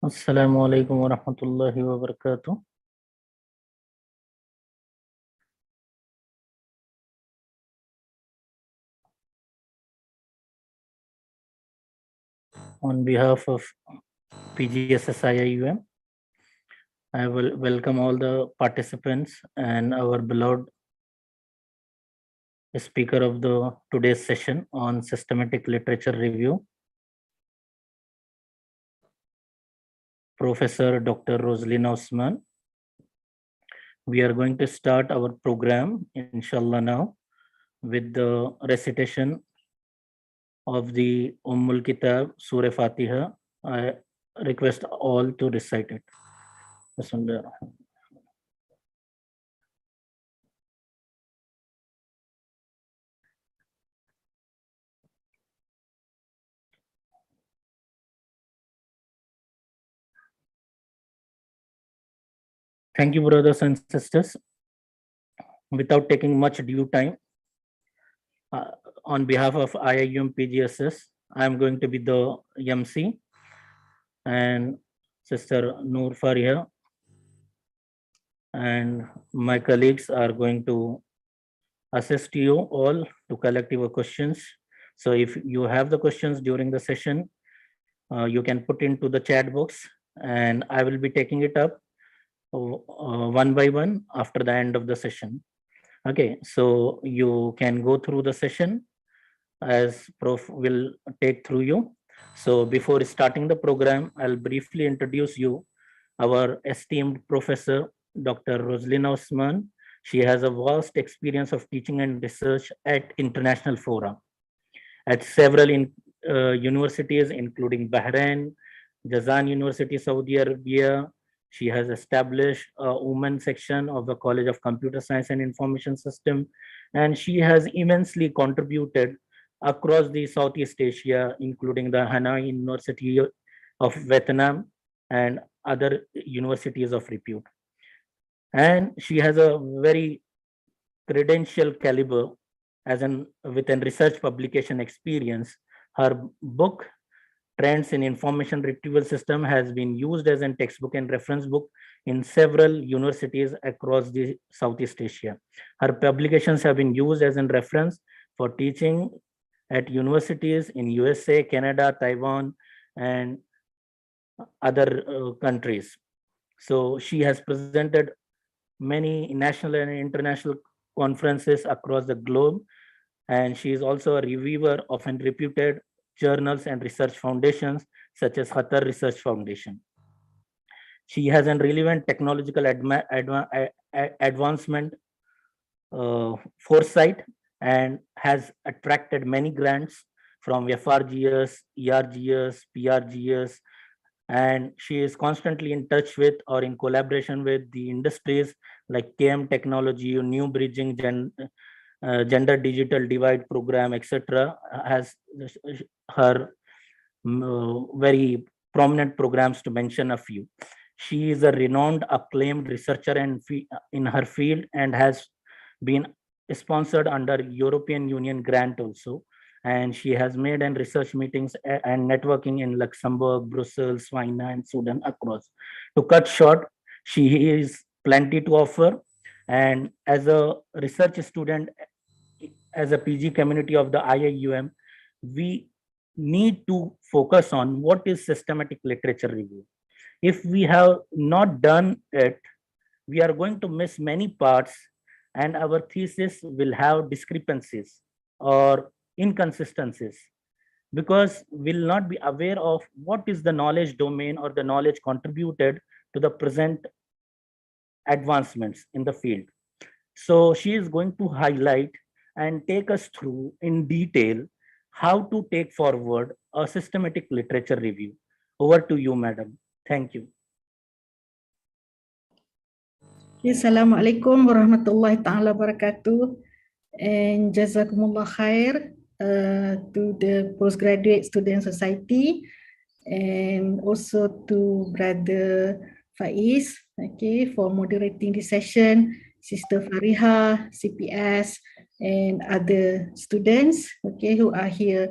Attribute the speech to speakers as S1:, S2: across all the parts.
S1: Assalamu alaikum wa rahmatullahi wa barakatuh. On behalf of PGSS IIUM, I will welcome all the participants and our beloved speaker of the today's session on systematic literature review, Professor Dr. Roslina Othman. We are going to start our program, inshallah, now with the recitation of the Kitab, Surah Fatiha. I request all to recite it. Bismillah. Thank you, brothers and sisters. Without taking much due time, on behalf of IIUM PGSS, I am going to be the MC, and Sister Noor Faria and my colleagues are going to assist you all to collect your questions. So if you have the questions during the session, you can put into the chat box, and I will be taking it up one by one after the end of the session. Okay, so you can go through the session as Prof will take through you. So before starting the program, I'll briefly introduce you our esteemed Professor, Dr. Roslina Othman. She has a vast experience of teaching and research at international fora at several universities, including Bahrain, Jazan University, Saudi Arabia. She has established a women section of the College of Computer Science and Information System, and she has immensely contributed across the Southeast Asia, including the Hanoi University of Vietnam and other universities of repute. And she has a very credential caliber as with a research publication experience. Her book Trends in Information Retrieval System has been used as a textbook and reference book in several universities across the Southeast Asia. Her publications have been used as a reference for teaching at universities in USA, Canada, Taiwan, and other countries. So she has presented many national and international conferences across the globe, and she is also a reviewer of reputed journals and research foundations such as Qatar Research Foundation. She has a relevant technological advancement foresight and has attracted many grants from FRGS, ERGS, PRGS, and she is constantly in touch with or in collaboration with the industries like KM Technology, New Bridging, Gender Digital Divide Program, etc. has her very prominent programs, to mention a few. She is a renowned, acclaimed researcher and in her field and has been sponsored under European Union grant also. And she has made and research meetings and networking in Luxembourg, Brussels, Vienna, and Sudan across. To cut short, she is plenty to offer. And as a research student, as a PG community of the IIUM, we need to focus on what is systematic literature review. If we have not done it, we are going to miss many parts, and our thesis will have discrepancies or inconsistencies because we'll not be aware of what is the knowledge domain or the knowledge contributed to the present advancements in the field. So she is going to highlight and take us through in detail how to take forward a systematic literature review. Over to you, madam. Thank you.
S2: Assalamualaikum warahmatullahi ta'ala wabarakatuh, and jazakumullah khair to the Postgraduate Student Society and also to Brother Faiz, okay, for moderating this session, Sister Fariha, CPS, and other students, okay, who are here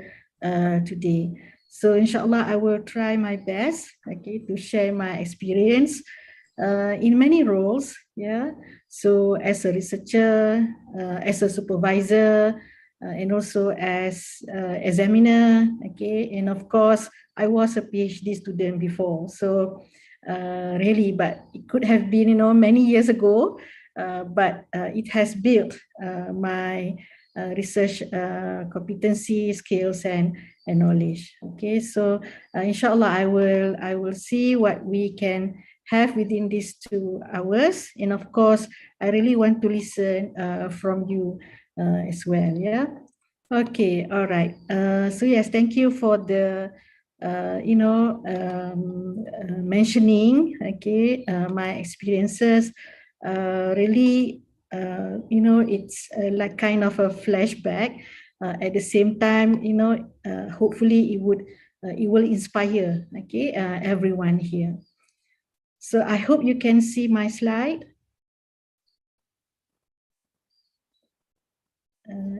S2: today. So inshallah, I will try my best, okay, to share my experience in many roles, yeah. So as a researcher, as a supervisor, and also as examiner, okay. And of course, I was a PhD student before. So really, but it could have been, many years ago, but it has built my research competency, skills, and knowledge. Okay, so inshallah, I will see what we can have within these 2 hours, and of course, I really want to listen from you as well. Yeah. Okay. All right. So yes, thank you for the mentioning. Okay, my experiences. Really, it's like kind of a flashback. At the same time, hopefully it will inspire, okay, everyone here. So I hope you can see my slide.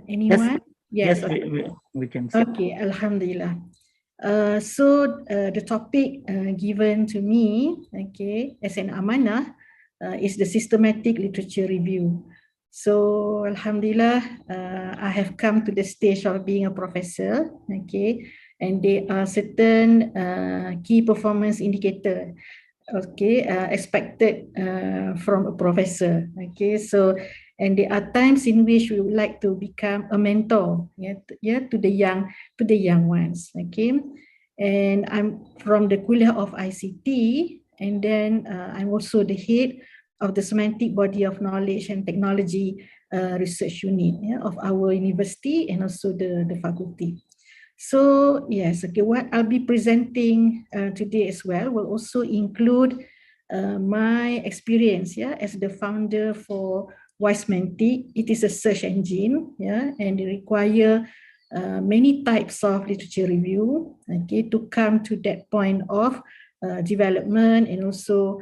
S2: Anyone?
S1: Yes,
S2: Okay.
S1: we can see.
S2: Okay, Alhamdulillah. So the topic given to me, okay, as an amanah, is the systematic literature review. So Alhamdulillah, I have come to the stage of being a professor, okay, and there are certain key performance indicator, okay, expected from a professor, okay. So, and there are times in which we would like to become a mentor, to the young ones, okay. And I'm from the Kuliah of ICT, and then I'm also the head of the Semantic Body of Knowledge and Technology Research Unit, of our university and also the faculty. So yes, okay, what I'll be presenting today as well will also include my experience, as the founder for Wisemantic. It is a search engine, and it require many types of literature review, okay, to come to that point of development and also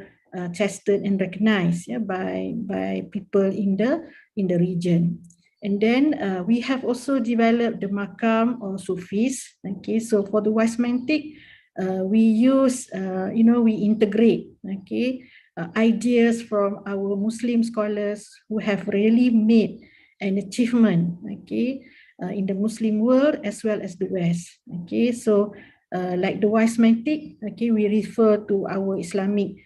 S2: tested and recognized, by people in the region. And then we have also developed the makam or sufis. Okay, so for the Wisemantic, we use, we integrate, okay, ideas from our Muslim scholars who have really made an achievement, okay, in the Muslim world as well as the West. Okay, so like the Wisemantic, okay, we refer to our Islamic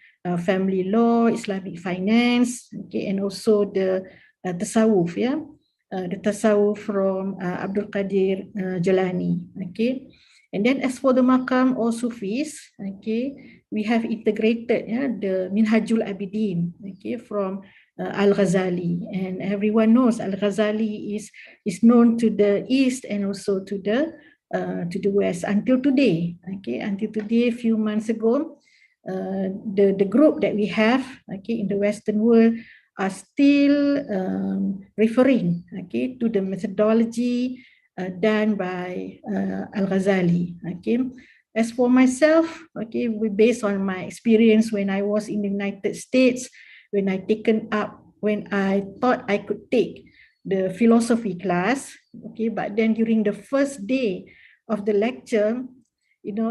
S2: family law, Islamic finance, okay, and also the tasawwuf, the tasawwuf from Abdul Qadir Jalani, okay. And then as for the makam or sufis, okay, we have integrated the Minhajul Abidin, okay, from Al-Ghazali, and everyone knows Al-Ghazali is known to the east and also to the west until today, okay. Until today, a few months ago, the group that we have, okay, in the Western world are still referring, okay, to the methodology done by Al-Ghazali, okay. As for myself, okay, based on my experience when I was in the United States, when I thought I could take the philosophy class, okay, but then during the first day of the lecture,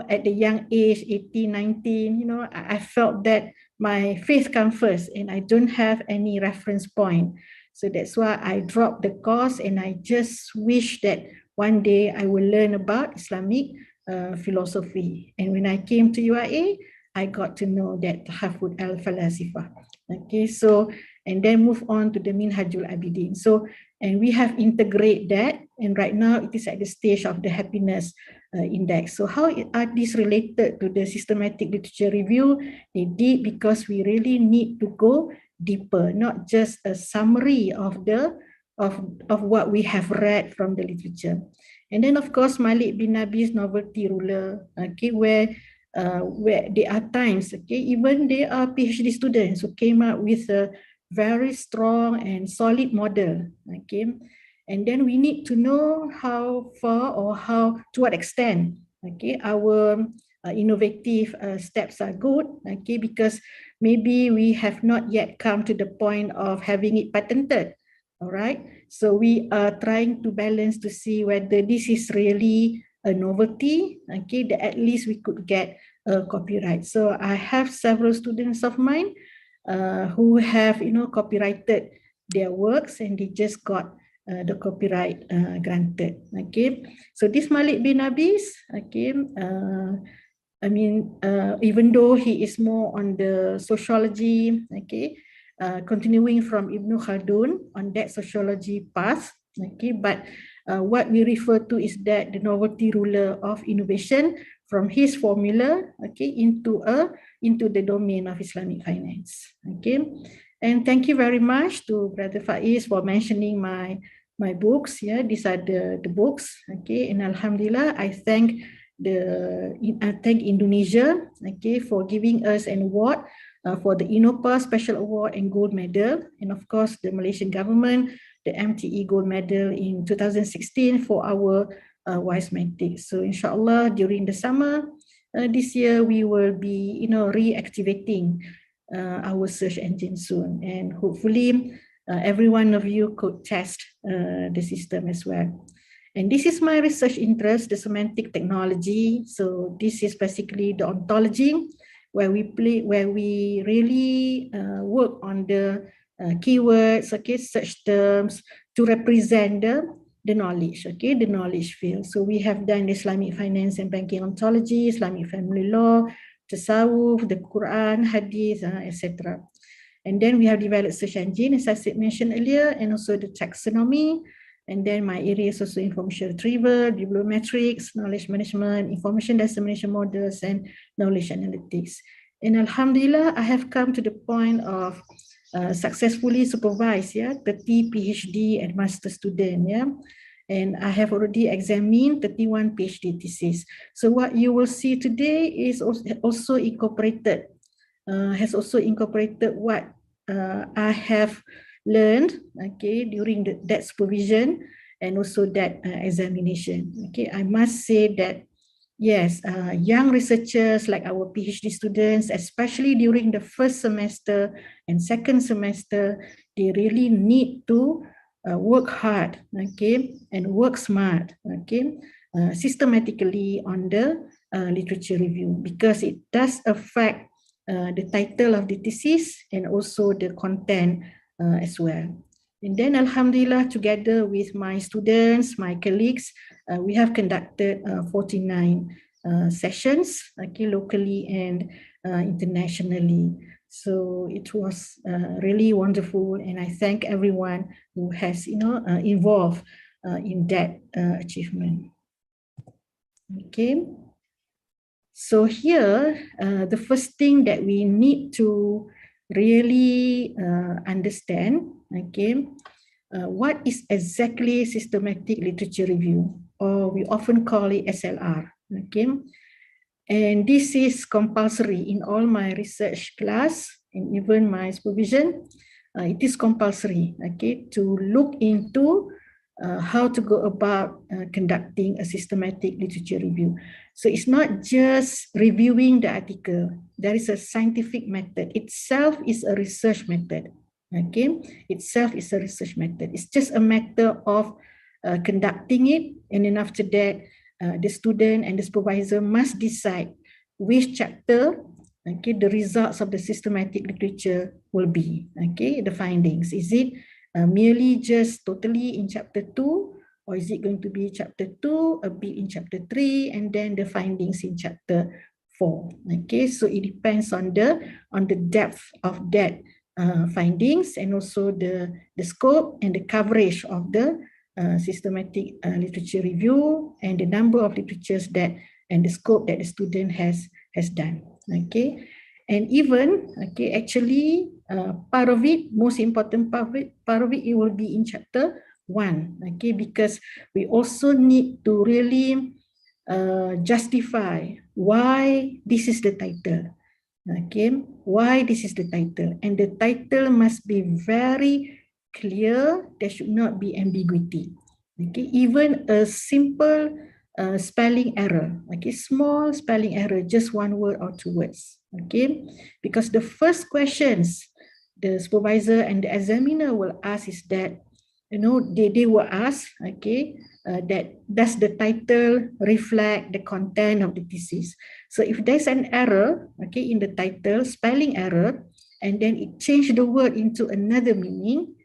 S2: at the young age, 18, 19, I felt that my faith comes first and I don't have any reference point. So that's why I dropped the course, and I just wish that one day I will learn about Islamic philosophy. And when I came to UIA, I got to know that Tahafud al-Falasifah. Okay, so, and then move on to the Minhajul Abidin. So, and we have integrated that, and right now it is at the stage of the happiness index. So how are these related to the systematic literature review? They did because we really need to go deeper, not just a summary of what we have read from the literature. And then of course Malik bin Nabi's novelty ruler, okay, where there are times, okay, even there are PhD students who came up with a very strong and solid model, okay. And then we need to know how far or to what extent, okay, our innovative steps are good, okay, because maybe we have not yet come to the point of having it patented, all right. So we are trying to balance to see whether this is really a novelty, okay, that at least we could get a copyright. So I have several students of mine who have, copyrighted their works, and they just got the copyright granted. Okay, so this Malik bin Abis, okay, even though he is more on the sociology, okay, continuing from Ibn Khaldun on that sociology path, okay, but what we refer to is that the novelty ruler of innovation from his formula, okay, into the domain of Islamic finance. Okay, and thank you very much to Brother Faiz for mentioning my books. Yeah, these are the books. Okay, and Alhamdulillah, I thank Indonesia, okay, for giving us an award for the Innova Special Award and Gold Medal, and of course the Malaysian government, the MTE Gold Medal in 2016 for our wisematic. So inshallah during the summer this year we will be reactivating our search engine soon, and hopefully every one of you could test the system as well. And this is my research interest, the semantic technology. So this is basically the ontology where we really work on the keywords, okay, search terms to represent the knowledge, okay, the knowledge field. So we have done Islamic finance and banking ontology, Islamic family law, tasawwuf, the Quran, hadith, etc. And then we have developed search engine, as I mentioned earlier, and also the taxonomy. And then my area is also information retrieval, bibliometrics, knowledge management, information dissemination models, and knowledge analytics. And Alhamdulillah, I have come to the point of successfully supervise 30 PhD and master student, and I have already examined 31 PhD thesis. So what you will see today is also incorporated, what I have learned, okay, during that supervision and also that examination. Okay, I must say that yes, young researchers like our PhD students, especially during the first semester and second semester, they really need to work hard, okay, and work smart, okay, systematically on the literature review, because it does affect the title of the thesis and also the content as well. And then Alhamdulillah, together with my students, my colleagues, we have conducted 49 sessions, okay, locally and internationally. So it was really wonderful, and I thank everyone who has involved in that achievement. Okay. So here, the first thing that we need to really understand, okay, what is exactly systematic literature review, or we often call it SLR, okay? And this is compulsory in all my research class and even my supervision. It is compulsory, okay, to look into how to go about conducting a systematic literature review. So it's not just reviewing the article. There is a scientific method. Itself is a research method. Okay, itself is a research method. It's just a matter of conducting it, and then after that, the student and the supervisor must decide which chapter, okay, the results of the systematic literature will be. Okay, the findings. Is it merely just totally in chapter 2, or is it going to be chapter 2, a bit in chapter 3, and then the findings in chapter 4? Okay, so it depends on the depth of that findings, and also the scope and the coverage of the systematic literature review, and the number of literatures that and the scope that the student has done. Okay, and even actually part of it, most important part of it, it will be in chapter 1. Okay, because we also need to really justify why this is the title. Okay, why this is the title, and the title must be very clear. There should not be ambiguity. Okay, even a simple spelling error, okay, small spelling error, just one word or two words. Okay, because the first questions the supervisor and the examiner will ask is that they were asked, okay, that does the title reflect the content of the thesis? So if there's an error, okay, in the title, spelling error, and then it changed the word into another meaning,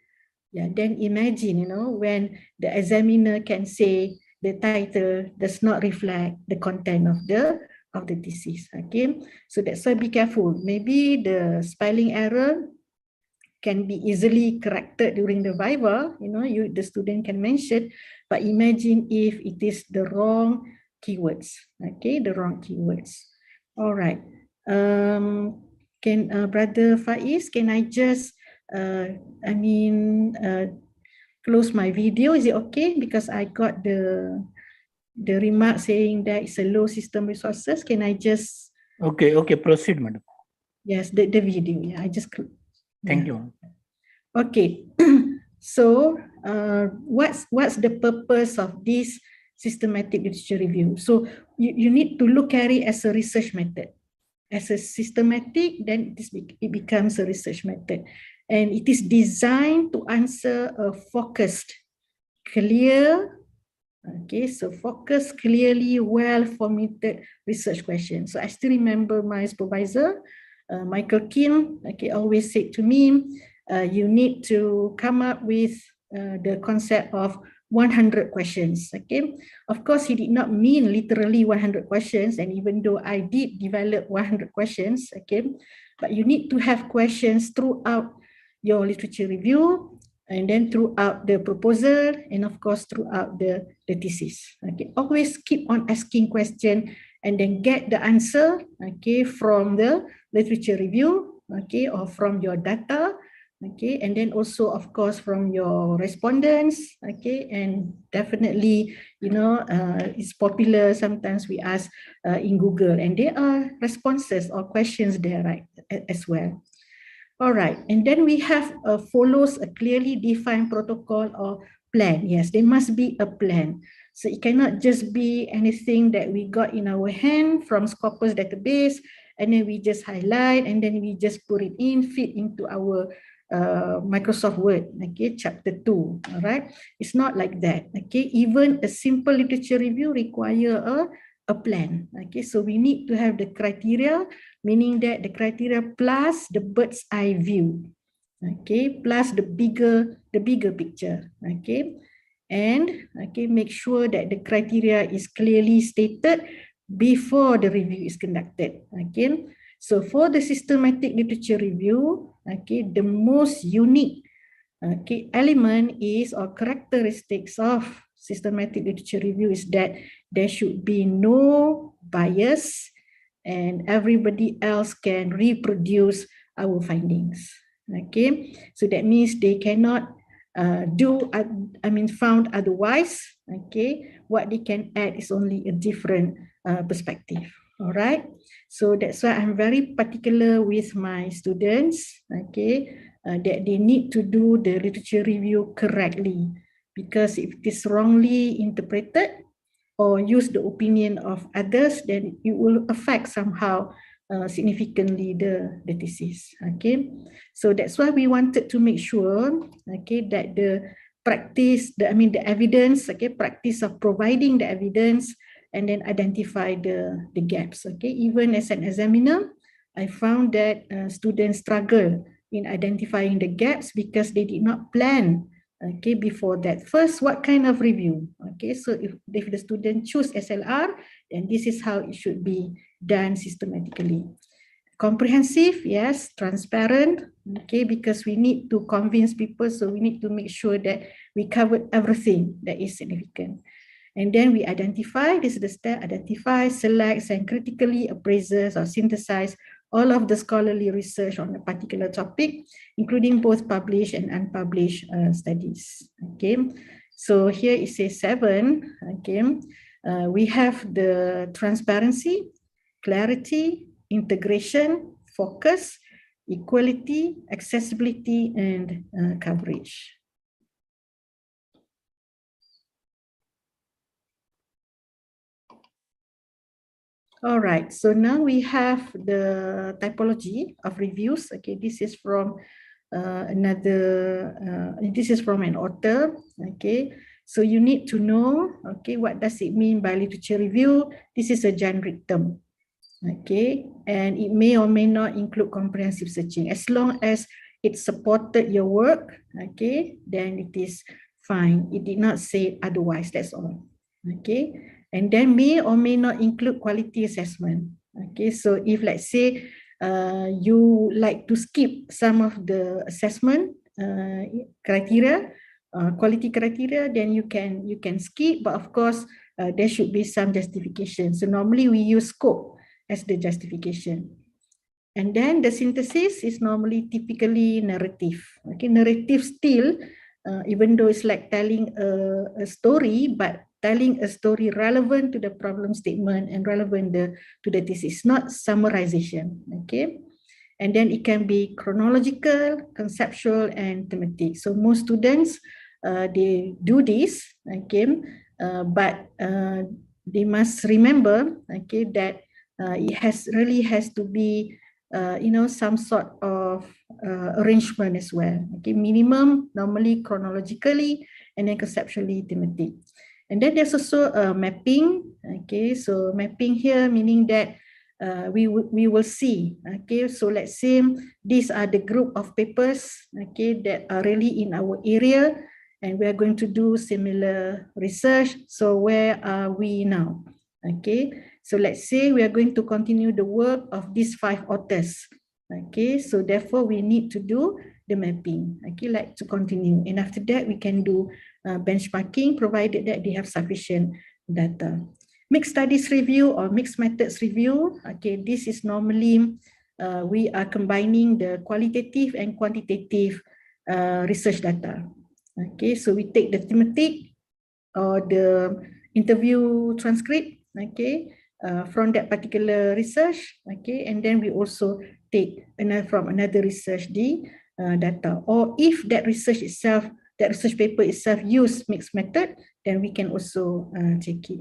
S2: yeah, then imagine, when the examiner can say the title does not reflect the content of the thesis. Okay, so that's why be careful. Maybe the spelling error can be easily corrected during the viva, the student can mention, but imagine if it is the wrong keywords, okay, the wrong keywords. All right. Can Brother Faiz, can I just, close my video? Is it okay? Because I got the remark saying that it's a low system resources. Can I just?
S1: Okay, proceed, madam.
S2: Yes, the video. Yeah, I just.
S1: Thank you.
S2: Okay, so what's the purpose of this systematic literature review? So you need to look at it as a research method. As a systematic, then it becomes a research method. And it is designed to answer a focused, clear, okay, so focused, clearly, well-formulated research questions. So I still remember my supervisor, Michael Kim, okay, always said to me, you need to come up with the concept of 100 questions. Okay, of course, he did not mean literally 100 questions, and even though I did develop 100 questions, okay, but you need to have questions throughout your literature review, and then throughout the proposal, and of course throughout the thesis. Okay, always keep on asking question, and then get the answer, okay, from the literature review, okay, or from your data, okay, and then also of course from your respondents, okay, and definitely, it's popular, sometimes we ask in Google, and there are responses or questions there, right, as well. All right, and then we have follows a clearly defined protocol or plan. Yes, there must be a plan. So it cannot just be anything that we got in our hand from Scopus database, and then we just highlight, and then we just put it in, fit into our Microsoft Word, okay, chapter 2, all right? It's not like that, okay? Even a simple literature review require a plan, okay? So we need to have the criteria, meaning that the criteria plus the bird's eye view, okay, plus the bigger picture, okay, and okay, make sure that the criteria is clearly stated before the review is conducted. Okay, so for the systematic literature review, okay, the most unique, okay, element is, or characteristics of systematic literature review is that there should be no bias, and everybody else can reproduce our findings. Okay, so that means they cannot found otherwise. Okay, what they can add is only a different perspective. All right, so that's why I'm very particular with my students, okay, that they need to do the literature review correctly, because if it is wrongly interpreted or use the opinion of others, then it will affect somehow significantly the thesis. Okay, so that's why we wanted to make sure, okay, that the practice, the evidence, okay, practice of providing the evidence, and then identify the gaps. Okay, even as an examiner, I found that students struggle in identifying the gaps because they did not plan, okay, before that. First, what kind of review? Okay, so if the student choose SLR, then this is how it should be done systematically. Comprehensive, yes. Transparent, okay, because we need to convince people, so we need to make sure that we covered everything that is significant. And then we identify, this is the step, identify, select, and critically appraises or synthesize all of the scholarly research on a particular topic, including both published and unpublished studies. Okay, so here it says 7. Okay, we have the transparency, clarity, integration, focus, equality, accessibility, and coverage. All right, so now we have the typology of reviews. Okay, this is from this is from an author, okay? So you need to know, okay, what does it mean by literature review? This is a generic term, okay? And it may or may not include comprehensive searching. As long as it supported your work, okay, then it is fine. It did not say otherwise, that's all, okay? And then may or may not include quality assessment, okay? So if, let's say, you like to skip some of the assessment criteria, quality criteria, then you can skip, but of course, there should be some justification. So normally we use scope as the justification. And then the synthesis is normally typically narrative. Okay, narrative still, even though it's like telling a story, but telling a story relevant to the problem statement and relevant to the thesis, not summarization. Okay, and then it can be chronological, conceptual, and thematic. So most students, they do this, okay, but they must remember, okay, that it really has to be, some sort of arrangement as well. Okay, minimum normally chronologically, and then conceptually thematic. And then there's also a mapping. Okay, so mapping here meaning that we will see. Okay, so let's say these are the group of papers, okay, that are really in our area, and we are going to do similar research. So where are we now? Okay, so let's say we are going to continue the work of these 5 authors. Okay, so therefore we need to do the mapping, okay, like to continue. And after that, we can do benchmarking, provided that they have sufficient data. Mixed studies review or mixed methods review, okay, this is normally, we are combining the qualitative and quantitative research data. Okay, so we take the thematic or the interview transcript, okay, from that particular research, okay, and then we also take from another research the data. Or if that research itself, that research paper itself use mixed method, then we can also take it.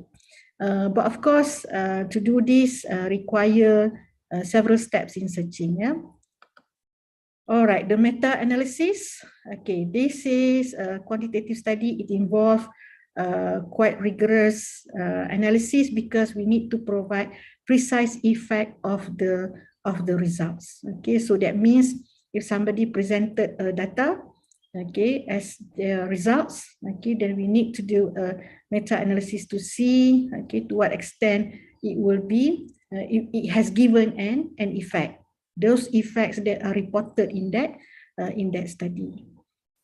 S2: But of course, to do this require several steps in searching. Yeah. All right, the meta-analysis. Okay, this is a quantitative study. It involves quite rigorous analysis because we need to provide precise effect of the results. Okay, so that means if somebody presented data, okay, as their results, okay, then we need to do a meta-analysis to see, okay, to what extent it will be, it has given an effect. Those effects that are reported in that study.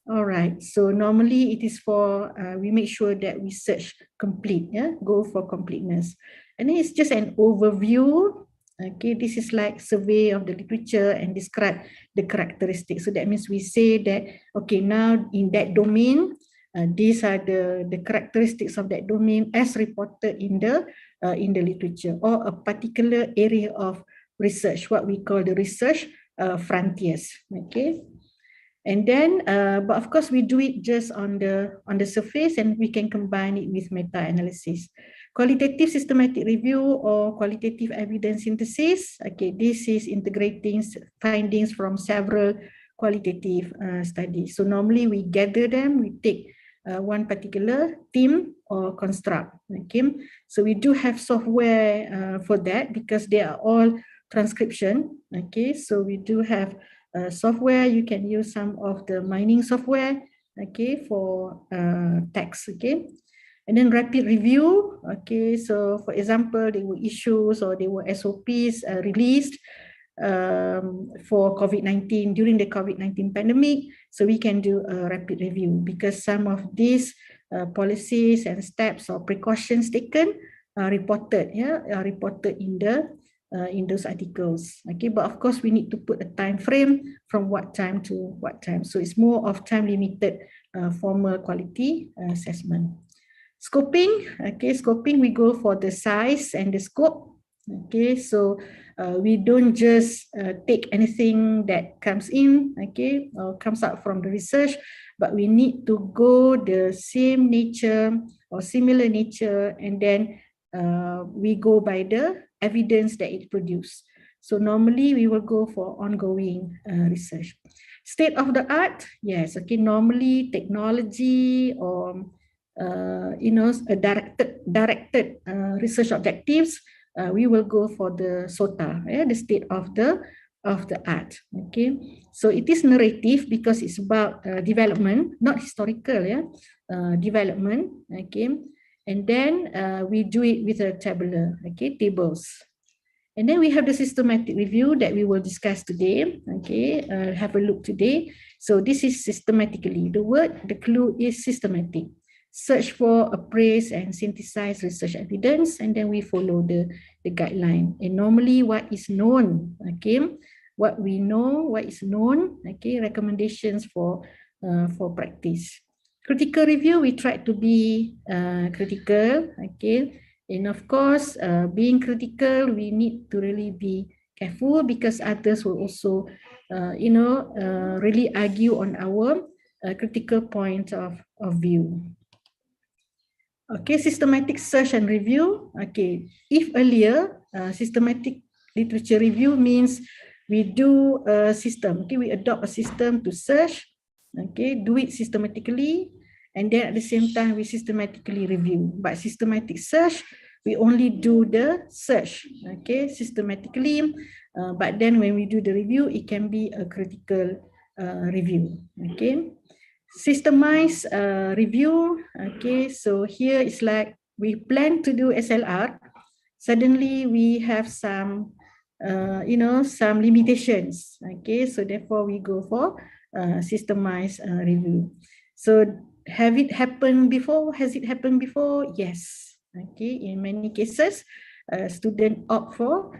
S2: All right, so normally it is for, we make sure that we search complete, yeah, go for completeness. And then it's just an overview. Okay, this is like survey of the literature and describe the characteristics. So that means we say that, okay, now in that domain, these are the characteristics of that domain as reported in the literature, or a particular area of research, what we call the research frontiers. Okay, and then, but of course, we do it just on the surface, and we can combine it with meta-analysis. Qualitative systematic review or qualitative evidence synthesis. Okay, this is integrating findings from several qualitative studies. So normally we gather them, we take one particular theme or construct. Okay, so we do have software for that because they are all transcription. Okay, so we do have software. You can use some of the mining software, okay, for text. Okay, and then rapid review. Okay, so for example, there were issues or there were SOPs released for COVID-19 during the COVID-19 pandemic. So we can do a rapid review because some of these policies and steps or precautions taken are reported, are reported in those articles. Okay, but of course we need to put a time frame from what time to what time. So it's more of time limited formal quality assessment. Scoping. Okay, scoping, we go for the size and the scope. Okay, so we don't just take anything that comes in, okay, or comes out from the research, but we need to go the same nature or similar nature, and then we go by the evidence that it produced. So normally we will go for ongoing research. State of the art, yes, okay, normally technology or a directed research objectives, we will go for the SOTA, the state of the art. Okay, so it is narrative because it's about development, not historical, development. Okay, and then we do it with a tabular, okay, tables. And then we have the systematic review that we will discuss today. Okay, have a look today. So this is systematically. The clue is systematic. Search for, appraise, and synthesize research evidence, and then we follow the guideline. And normally what is known, okay, what we know, what is known, okay, recommendations for practice. Critical review, we try to be critical, okay. And of course, being critical, we need to really be careful because others will also, really argue on our critical point of view. Okay, systematic search and review. Okay, if earlier, systematic literature review means we do a system. Okay, we adopt a system to search. Okay, do it systematically. And then at the same time, we systematically review. But systematic search, we only do the search, okay, systematically. But then when we do the review, it can be a critical review, okay. Systemized review, okay. So here it's like we plan to do SLR. Suddenly we have some, some limitations, okay. So therefore we go for systemized review. So have it happened before? Has it happened before? Yes. Okay. In many cases, students opt for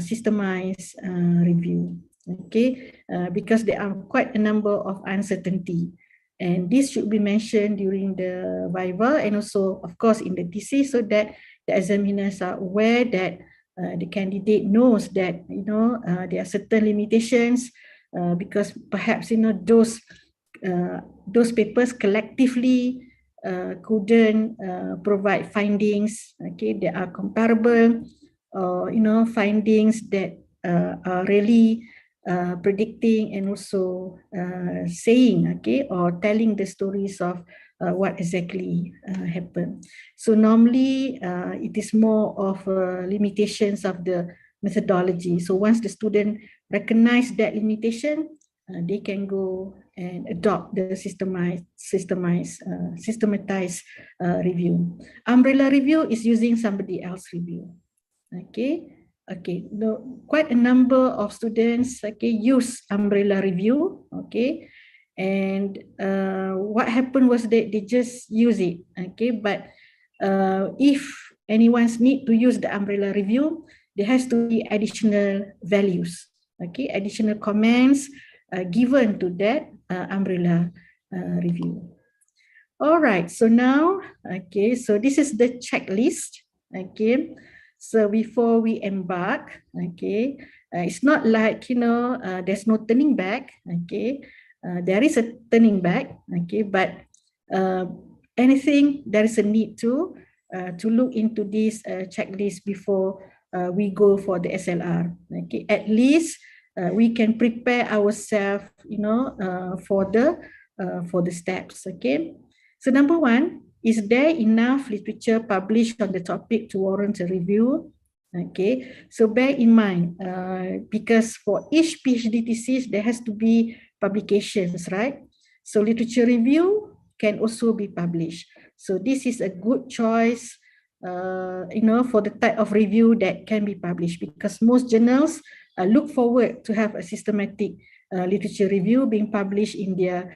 S2: systemized review. Okay, because there are quite a number of uncertainty, and this should be mentioned during the viva and also, of course, in the thesis, so that the examiners are aware that the candidate knows that there are certain limitations because perhaps those papers collectively couldn't provide findings, okay, that are comparable, findings that are really predicting and also saying, okay, or telling the stories of what exactly happened. So normally it is more of limitations of the methodology. So once the student recognize that limitation, they can go and adopt the systematized review. Umbrella review is using somebody else's review. Okay. Okay. Quite a number of students, okay, use umbrella review. Okay. And what happened was that they just use it. Okay. But if anyone's need to use the umbrella review, there has to be additional values. Okay. Additional comments given to that umbrella review. All right, so now, okay, so this is the checklist, okay. So before we embark, okay, it's not like, there's no turning back, okay. There is a turning back, okay, but anything, there is a need to look into this checklist before we go for the SLR, okay. At least we can prepare ourselves, for the steps, okay. So number one, is there enough literature published on the topic to warrant a review? Okay, so bear in mind, because for each PhD thesis, there has to be publications, right? So literature review can also be published. So this is a good choice, for the type of review that can be published, because most journals look forward to have a systematic literature review being published in their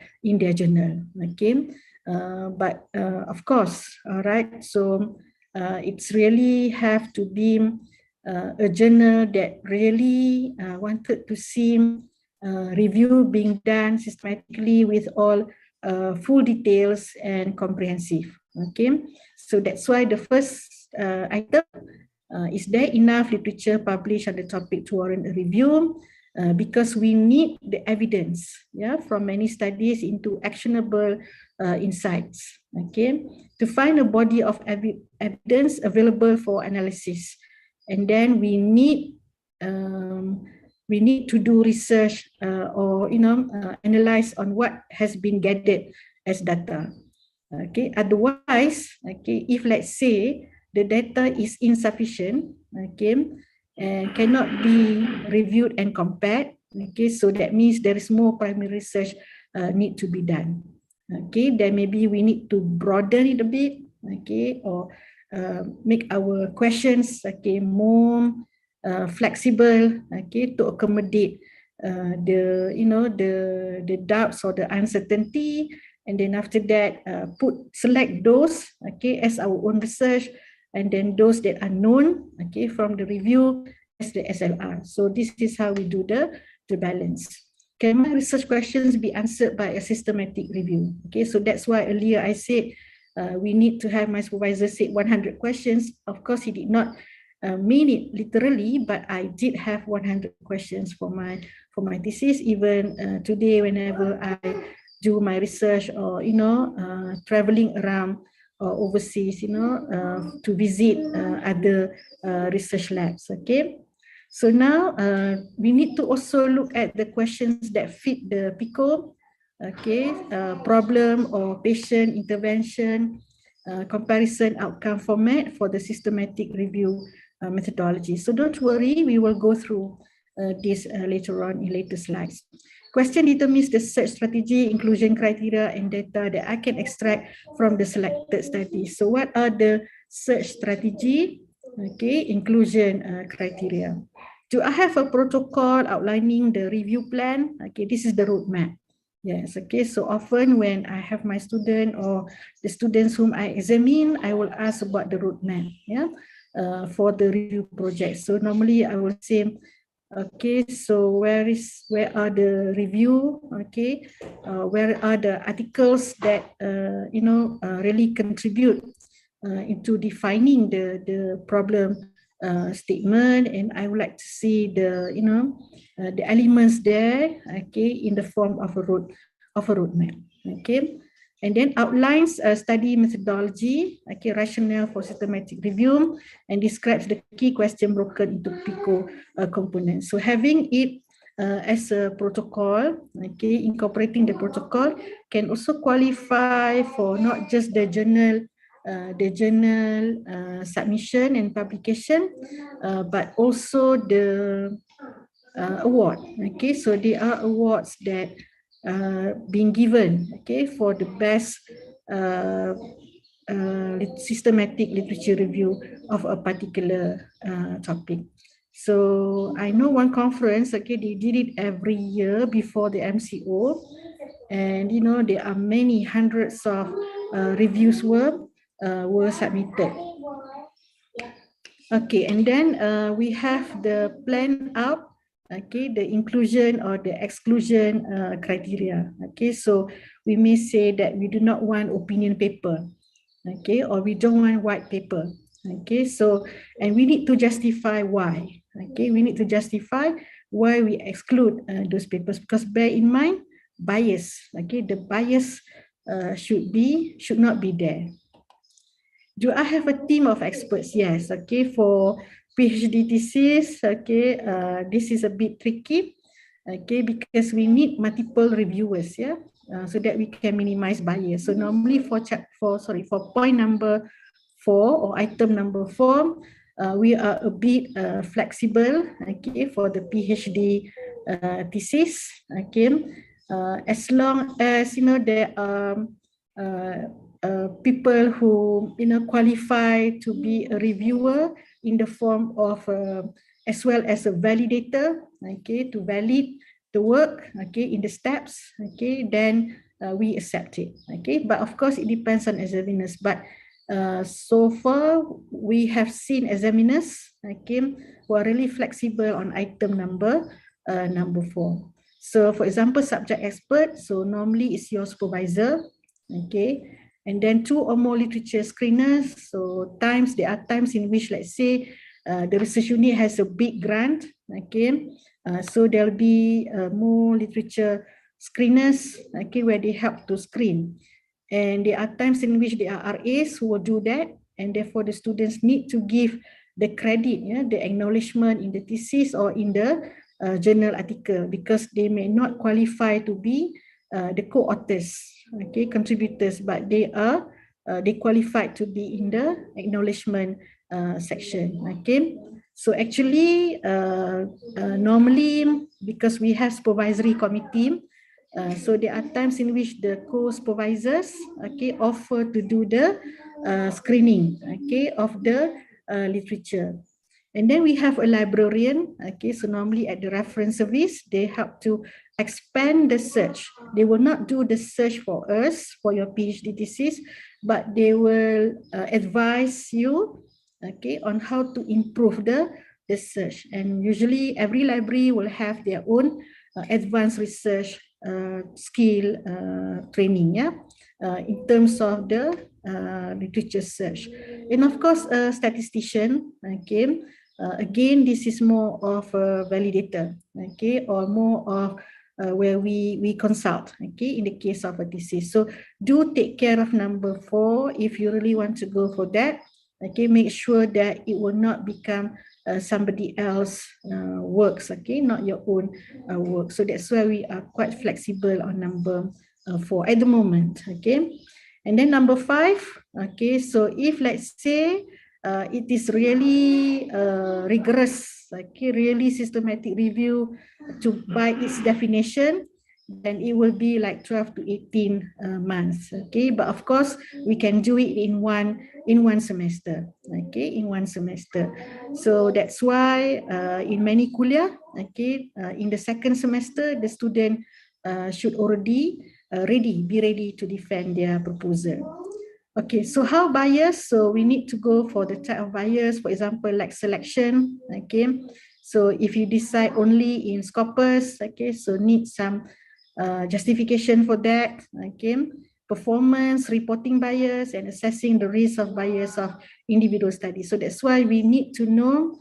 S2: journal. Okay. But of course, all right, so it's really have to be a journal that really wanted to see review being done systematically with all full details and comprehensive. Okay, so that's why the first item, is there enough literature published on the topic to warrant a review? Because we need the evidence, from many studies into actionable insights, okay, to find a body of evidence available for analysis. And then we need we need to do research or analyze on what has been gathered as data. Okay, otherwise, okay, if let's say the data is insufficient, okay, and cannot be reviewed and compared, okay, so that means there is more primary research need to be done. Okay, then maybe we need to broaden it a bit, okay, or make our questions, okay, more flexible, okay, to accommodate the doubts or the uncertainty. And then after that, select those, okay, as our own research, and then those that are known, okay, from the review as the SLR. So this is how we do the balance. Can my research questions be answered by a systematic review? Okay, so that's why earlier I said we need to have my supervisor say 100 questions. Of course, he did not mean it literally, but I did have 100 questions for my thesis. Even today, whenever I do my research or traveling around overseas, to visit other research labs. Okay, so now we need to also look at the questions that fit the PICO, okay, problem or patient intervention comparison outcome format for the systematic review methodology. So don't worry, we will go through this later on in later slides. Question determines the search strategy, inclusion criteria, and data that I can extract from the selected studies. So what are the search strategy? Okay, inclusion criteria. Do I have a protocol outlining the review plan? Okay, this is the roadmap. Yes, okay, so often when I have my student or the students whom I examine, I will ask about the roadmap, yeah, for the review project. So normally I will say, okay, so where are the review? Okay, where are the articles that really contribute into defining the problem statement, and I would like to see the the elements there, okay, in the form of a roadmap. Okay, and then outlines a study methodology, okay, rationale for systematic review, and describes the key question broken into PICO components. So having it as a protocol, okay, incorporating the protocol can also qualify for not just the journal submission and publication, but also the award. Okay, so there are awards that being given, okay, for the best systematic literature review of a particular topic. So I know one conference, okay, they did it every year before the MCO, and there are many hundreds of reviews were submitted. Okay, and then we have the plan out, okay, the inclusion or the exclusion criteria. Okay, so we may say that we do not want opinion paper, okay, or we don't want white paper. Okay, so, and we need to justify why. Okay, we need to justify why we exclude those papers, because bear in mind bias. Okay, the bias should not be there. Do I have a team of experts? Yes. Okay, for PhD thesis, okay, this is a bit tricky, okay, because we need multiple reviewers, yeah, so that we can minimize bias. So normally for point number 4 or item number 4, we are a bit flexible, okay, for the PhD thesis, okay, as long as there are people who qualify to be a reviewer in the form of as well as a validator, okay, to validate the work, okay, in the steps, okay, then we accept it, okay. But of course it depends on examiners, but so far we have seen examiners, okay, who are really flexible on item number 4. So for example, subject expert, so normally it's your supervisor, okay, and then 2 or more literature screeners. So there are times in which, let's say, the research unit has a big grant, okay, so there'll be more literature screeners, okay, where they help to screen. And there are times in which there are RAs who will do that, and therefore the students need to give the credit, yeah, the acknowledgement in the thesis or in the journal article because they may not qualify to be the co-authors, okay, contributors, but they qualified to be in the acknowledgement section. Okay, so actually normally because we have supervisory committee, so there are times in which the co-supervisors, okay, offer to do the screening, okay, of the literature. And then we have a librarian, okay, so normally at the reference service, they help to expand the search. They will not do the search for us, for your PhD thesis, but they will advise you, okay, on how to improve the search. And usually every library will have their own advanced research skill training, yeah, in terms of the literature search. And of course, a statistician, okay, again, this is more of a validator, okay, or more of where we consult, okay, in the case of a thesis. So do take care of number 4 if you really want to go for that. Okay, make sure that it will not become somebody else works, okay, not your own work. So that's why we are quite flexible on number 4 at the moment, okay. And then number 5, okay, so if let's say it is really rigorous, okay, really systematic review to by its definition, then it will be like 12 to 18 months, okay. But of course, we can do it in one semester, okay, in one semester. So that's why in many kuliah, okay, in the second semester, the student should already be ready to defend their proposal. Okay, so how bias? So we need to go for the type of bias, for example, like selection, okay. So if you decide only in Scopus, okay, so need some justification for that, okay. Performance, reporting bias, and assessing the risk of bias of individual studies. So that's why we need to know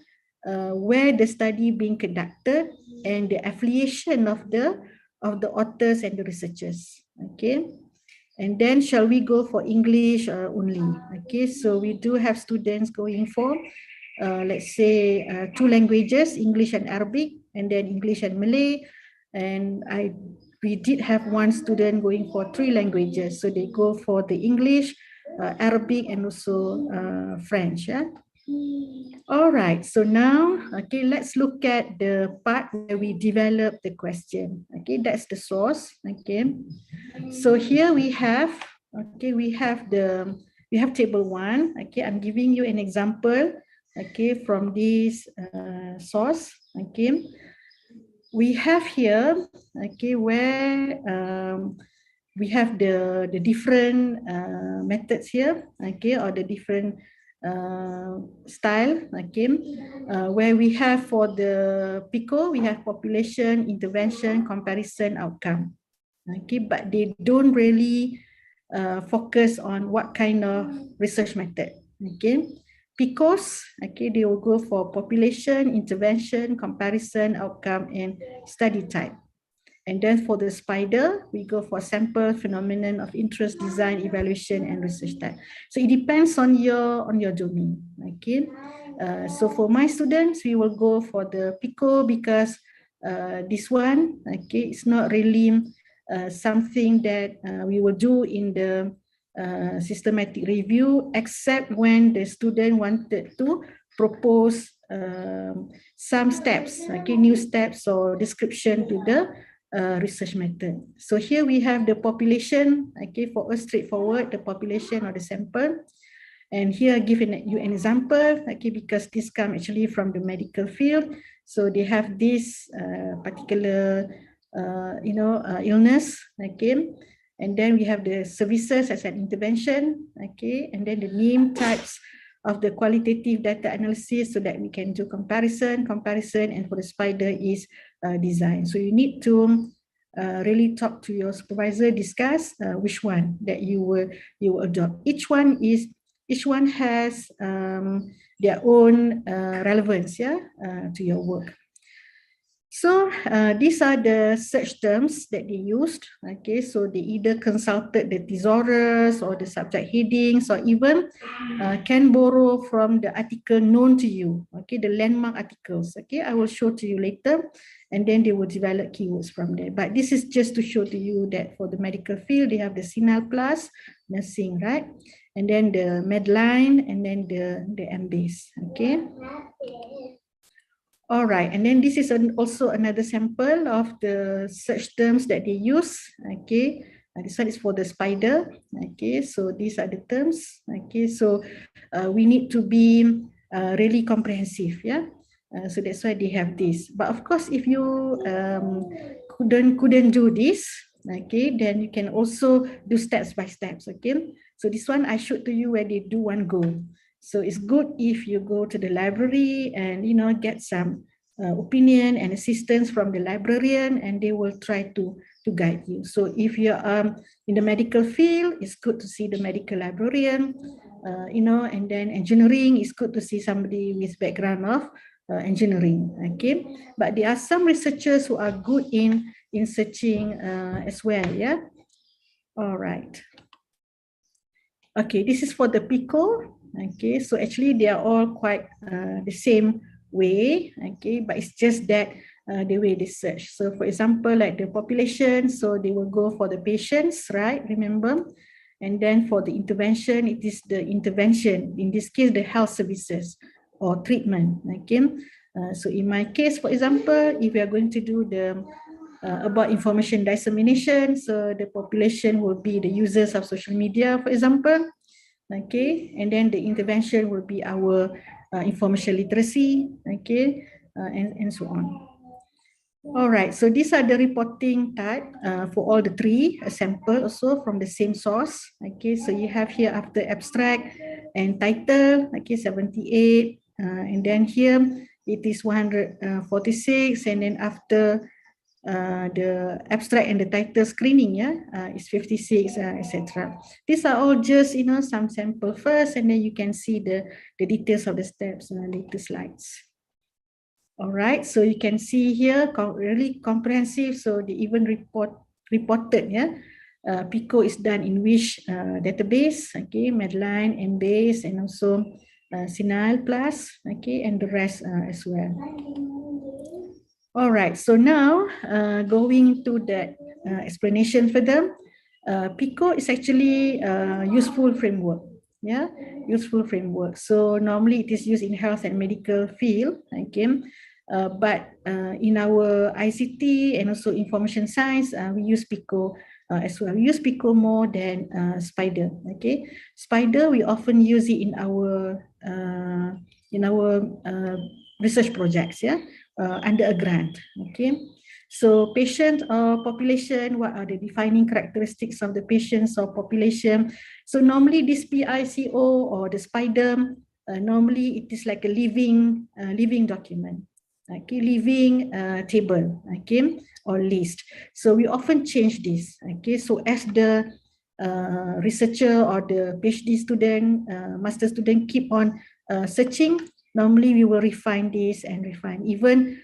S2: where the study being conducted and the affiliation of the authors and the researchers, okay. And then shall we go for English only? Okay, so we do have students going for, let's say, 2 languages, English and Arabic, and then English and Malay. And we did have one student going for 3 languages. So they go for the English, Arabic, and also French. Yeah? All right, so now, okay, let's look at the part where we develop the question. Okay, that's the source. Okay, so here we have, okay, we have table 1. Okay, I'm giving you an example, okay, from this source. Okay, we have here, okay, where we have the different methods here, okay, or the different style, okay, where we have for the PICO, we have population, intervention, comparison, outcome, okay, but they don't really focus on what kind of research method, okay. PICOs, okay, they will go for population, intervention, comparison, outcome, and study type. And then for the SPIDER, we go for sample, phenomenon of interest, design, evaluation, and research type. So it depends on your domain. Okay. So for my students, we will go for the PICO because this one, okay, it's not really something that we will do in the systematic review, except when the student wanted to propose some steps, okay, new steps or description to the research method. So here we have the population, okay, for us straightforward, the population or the sample. And here give you an example, okay, because this comes actually from the medical field. So they have this particular, illness, okay. And then we have the services as an intervention, okay. And then the name, types of the qualitative data analysis so that we can do comparison, and for the SPIDER is design. So you need to really talk to your supervisor, discuss which one that you will adopt. Each one has their own relevance, yeah, to your work. So these are the search terms that they used. Okay, so they either consulted the thesaurus or the subject headings, or even can borrow from the article known to you. Okay, the landmark articles. Okay, I will show to you later, and then they will develop keywords from there. But this is just to show to you that for the medical field, they have the Sinal Plus, nursing, right? And then the Medline, and then the MBase. Okay. All right, and then this is also another sample of the search terms that they use. Okay, this one is for the spider. Okay, so these are the terms. Okay, so we need to be really comprehensive. Yeah, so that's why they have this. But of course, if you couldn't do this, okay, then you can also do steps by steps. Okay, so this one I showed to you where they do one go. So it's good if you go to the library and get some opinion and assistance from the librarian, and they will try to guide you. So if you are in the medical field, it's good to see the medical librarian, and then engineering, it's good to see somebody with background of engineering. Okay, but there are some researchers who are good in searching as well. Yeah. All right. Okay, this is for the PICO. Okay, so actually they are all quite the same way. Okay, but it's just that the way they search. So for example, like the population, so they will go for the patients, right? Remember? And then for the intervention, it is the intervention. In this case, the health services or treatment. Okay, so in my case, for example, if we are going to do the about information dissemination, so the population will be the users of social media, for example. Okay, and then the intervention will be our information literacy. Okay, and so on. All right, so these are the reporting type for all the three, a sample also from the same source. Okay, so you have here after abstract and title, okay, 78, and then here it is 146, and then after the abstract and the title screening, is 56, etc. These are all just some sample first, and then you can see the details of the steps in the later slides. All right, so you can see here really comprehensive. So they even reported, PICO is done in which database, okay, Medline, MBase, and also Sinal Plus, okay, and the rest as well. All right, so now going to that explanation for them, PICO is actually a useful framework. Yeah, useful framework. So normally it is used in health and medical field. Okay, but in our ICT and also information science, we use PICO as well. We use PICO more than Spider. Okay, Spider we often use it in our research projects. Yeah, under a grant. Okay. So patient or population, what are the defining characteristics of the patients or population? So normally this PICO or the SPIDER, normally it is like a living document, okay, living table, okay, or list. So we often change this, okay. So as the researcher or the PhD student, master student keep on searching, normally we will refine this and refine even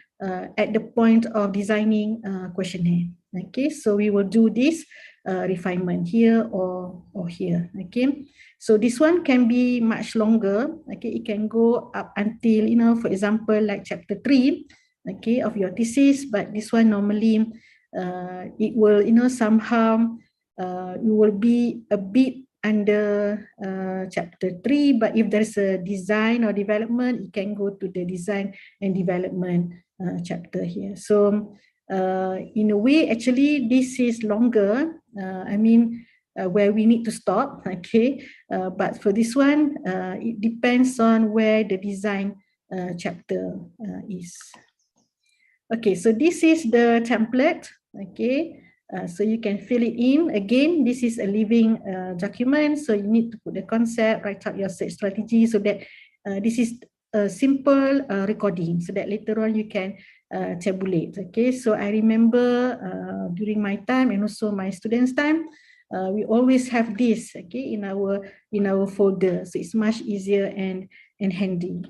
S2: at the point of designing questionnaire. Okay, so we will do this refinement here or here. Okay, so this one can be much longer. Okay, it can go up until for example, like chapter 3, okay, of your thesis. But this one normally it will somehow you will be a bit under chapter 3, but if there's a design or development, it can go to the design and development chapter here. So in a way, actually, this is longer. Where we need to stop, okay. But for this one, it depends on where the design chapter is. Okay, so this is the template, okay. So you can fill it in. Again, this is a living document, so you need to put the concept, write out your search strategy, so that this is a simple recording, so that later on you can tabulate. Okay, so I remember during my time and also my students' time, we always have this, okay, in our folder, so it's much easier and handy.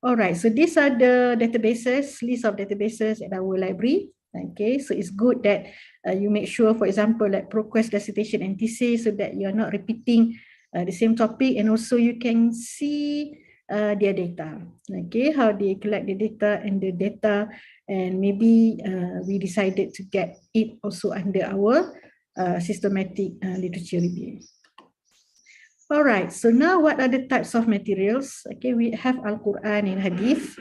S2: All right, so these are the databases, list of databases at our library. Okay, so it's good that you make sure, for example, like ProQuest, Citation, and thesis, so that you're not repeating the same topic, and also you can see their data. Okay, how they collect the data, and maybe we decided to get it also under our systematic literature review. All right, so now what are the types of materials? Okay, we have Al-Quran and Hadith.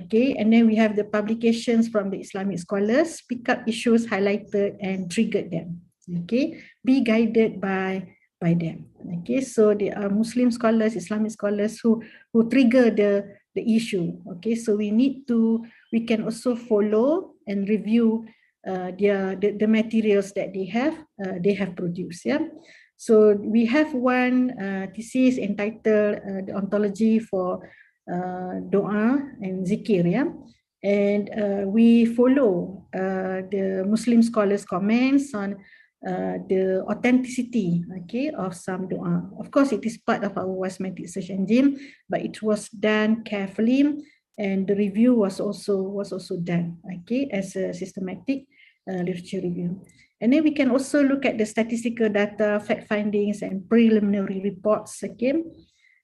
S2: Okay, and then we have the publications from the Islamic scholars, pick up issues highlighted and triggered them. Okay, be guided by them. Okay, so they are Muslim scholars, Islamic scholars who trigger the issue. Okay, so we can also follow and review the materials that they have produced. Yeah. So we have one thesis entitled The Ontology for Doa and Zikir, yeah? And we follow the Muslim scholars' comments on the authenticity, okay, of some doa. Of course, it is part of our Wasmatic search engine, but it was done carefully, and the review was also done, okay, as a systematic literature review. And then we can also look at the statistical data, fact findings, and preliminary reports again.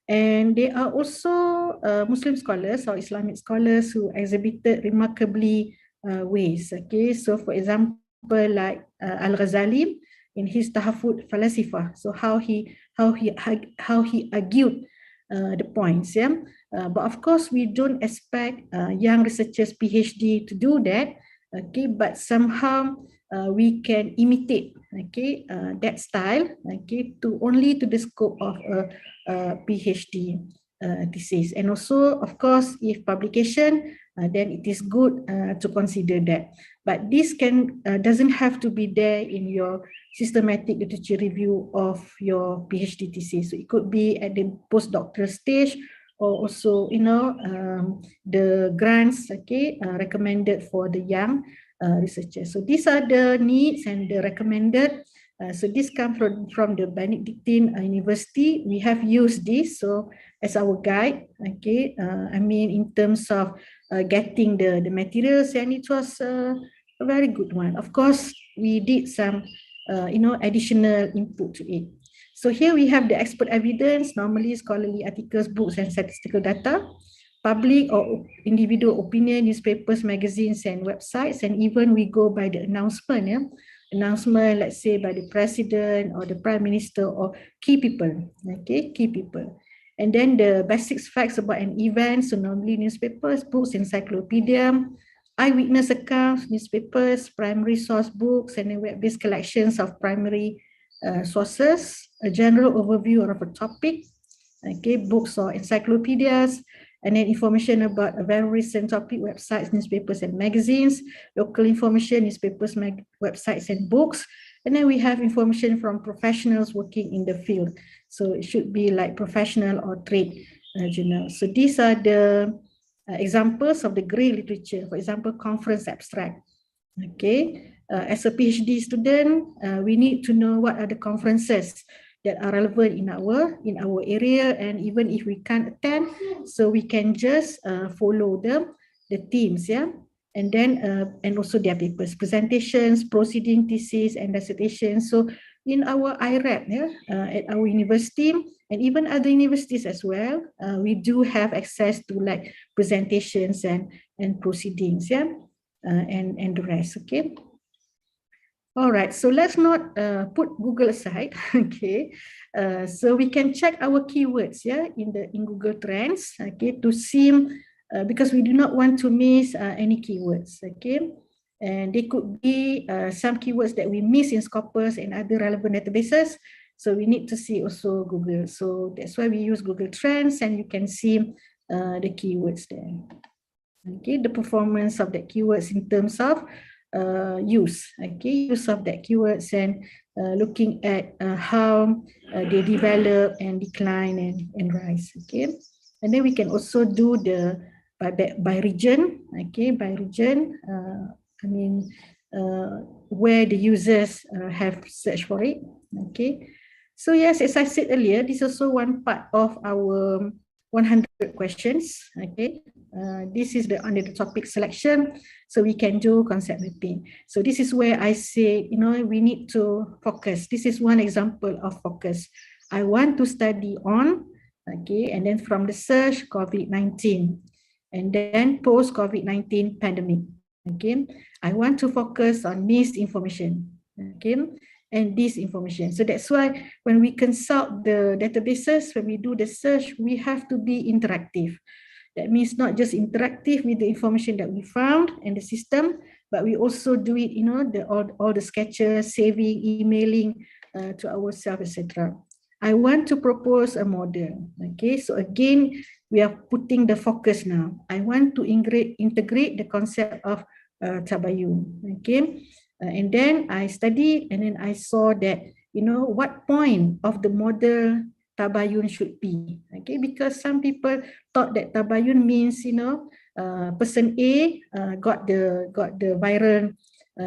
S2: And there are also Muslim scholars or Islamic scholars who exhibited remarkably ways. Okay, so for example, like Al-Ghazali in his Tahafut Falasifah. So how he argued the points. Yeah, but of course we don't expect young researchers PhD to do that. Okay, but somehow we can imitate, okay, that style, okay, to the scope of a PhD thesis. And also, of course, if publication, then it is good to consider that. But this doesn't have to be there in your systematic literature review of your PhD thesis. So it could be at the postdoctoral stage, or also, the grants, okay, recommended for the young researchers. So these are the needs and the recommended. So this comes from the Benedictine University. We have used this as our guide. Okay, I mean in terms of getting the materials, and it was a very good one. Of course, we did some additional input to it. So here we have the expert evidence, normally scholarly articles, books, and statistical data, public or individual opinion, newspapers, magazines, and websites, and even we go by the announcement, yeah? Announcement, let's say by the president or the prime minister or key people, okay, key people. And then the basic facts about an event, so normally newspapers, books, encyclopedia, eyewitness accounts, newspapers, primary source books, and then web-based collections of primary sources, a general overview of a topic, okay, books or encyclopedias, and then information about a very recent topic, websites, newspapers, and magazines, local information, newspapers, websites, and books. And then we have information from professionals working in the field. So it should be like professional or trade journals. So these are the examples of the grey literature. For example, conference abstract. Okay, as a PhD student, we need to know what are the conferences that are relevant in our area, and even if we can't attend, so we can just follow the themes, yeah, and then and also their papers, presentations, proceeding, thesis, and dissertations. So in our IRAP, yeah, at our university and even other universities as well, we do have access to like presentations and proceedings, yeah, and the rest. Okay. All right, so let's not put Google aside, okay? So we can check our keywords, yeah, in Google Trends, okay, to see, because we do not want to miss any keywords, okay? And they could be some keywords that we miss in Scopus and other relevant databases. So we need to see also Google. So that's why we use Google Trends, and you can see the keywords there. Okay, the performance of the keywords in terms of use of that keywords, and looking at how they develop and decline and rise. Okay, and then we can also do the by region. Okay, by region. I mean, where the users have searched for it. Okay, so yes, as I said earlier, this is also one part of our 100 questions. Okay, this is under the topic selection, so we can do concept mapping. So this is where I say, we need to focus. This is one example of focus. I want to study on, okay, and then from the search, COVID-19, and then post COVID-19 pandemic. Okay, I want to focus on misinformation, okay, and disinformation. So that's why when we consult the databases, when we do the search, we have to be interactive. That means not just interactive with the information that we found in the system, but we also do it, all the sketches, saving, emailing to ourselves, etc. I want to propose a model. Okay, so again, we are putting the focus now. I want to integrate the concept of tabayun. Okay, and then I studied, and then I saw that, what point of the model tabayun should be. Okay, because some people thought that tabayun means, person A got the viral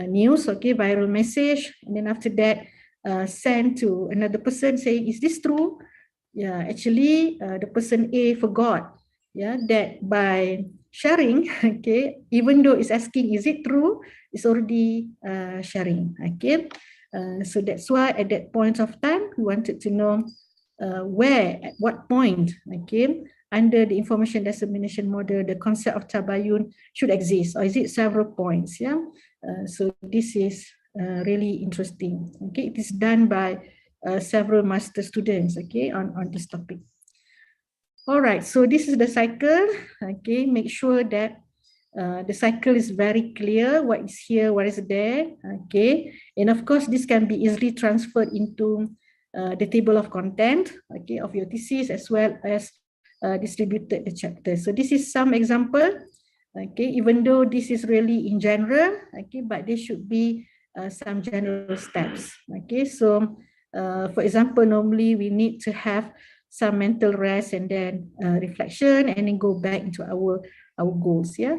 S2: news, okay, viral message, and then after that sent to another person saying, is this true? Yeah, actually the person A forgot, that by sharing, okay, even though it's asking, is it true? It's already sharing, okay. So that's why at that point of time, we wanted to know where, at what point, okay, under the information dissemination model, the concept of tabayun should exist, or is it several points? Yeah. So this is really interesting. Okay, it is done by several master students, okay, on this topic. All right, so this is the cycle. Okay, make sure that the cycle is very clear, what is here, what is there. Okay, and of course, this can be easily transferred into the table of content, okay, of your thesis, as well as distributed the chapter. So this is some example. Okay, even though this is really in general, okay, but there should be some general steps. Okay, so for example, normally we need to have some mental rest and then reflection, and then go back into our goals. Yeah.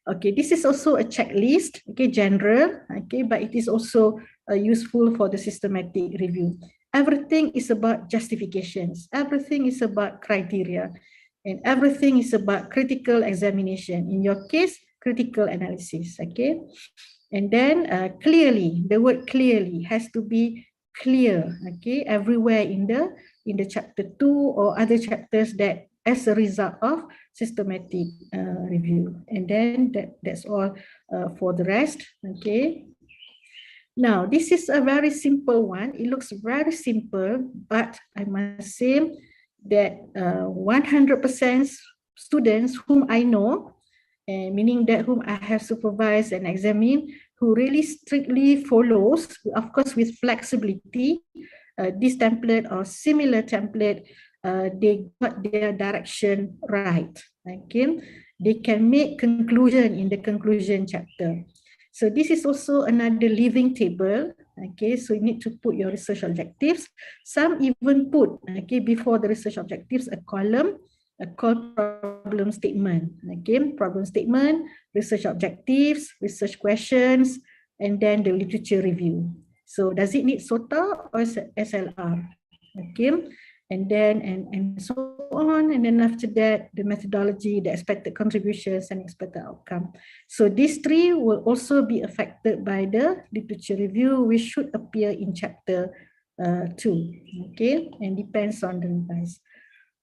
S2: Okay, this is also a checklist, okay, general, okay, but it is also useful for the systematic review. Everything is about justifications. Everything is about criteria, and everything is about critical examination. In your case, critical analysis, okay? And then clearly, the word clearly has to be clear, okay, everywhere in the chapter 2 or other chapters that as a result of systematic review. And then that's all for the rest, okay? Now, this is a very simple one. It looks very simple, but I must say that 100% students whom I know, meaning that whom I have supervised and examined, who really strictly follows, of course with flexibility, this template or similar template, they got their direction right. Okay, they can make conclusion in the conclusion chapter. So this is also another living table. Okay, so you need to put your research objectives. Some even put, okay, before the research objectives, a column called problem statement. Okay, problem statement, research objectives, research questions, and then the literature review. So does it need SOTA or SLR? Okay, and then and so on, and then after that, the methodology, the expected contributions, and expected outcome. So these three will also be affected by the literature review, which should appear in chapter 2. Okay, and depends on the revise.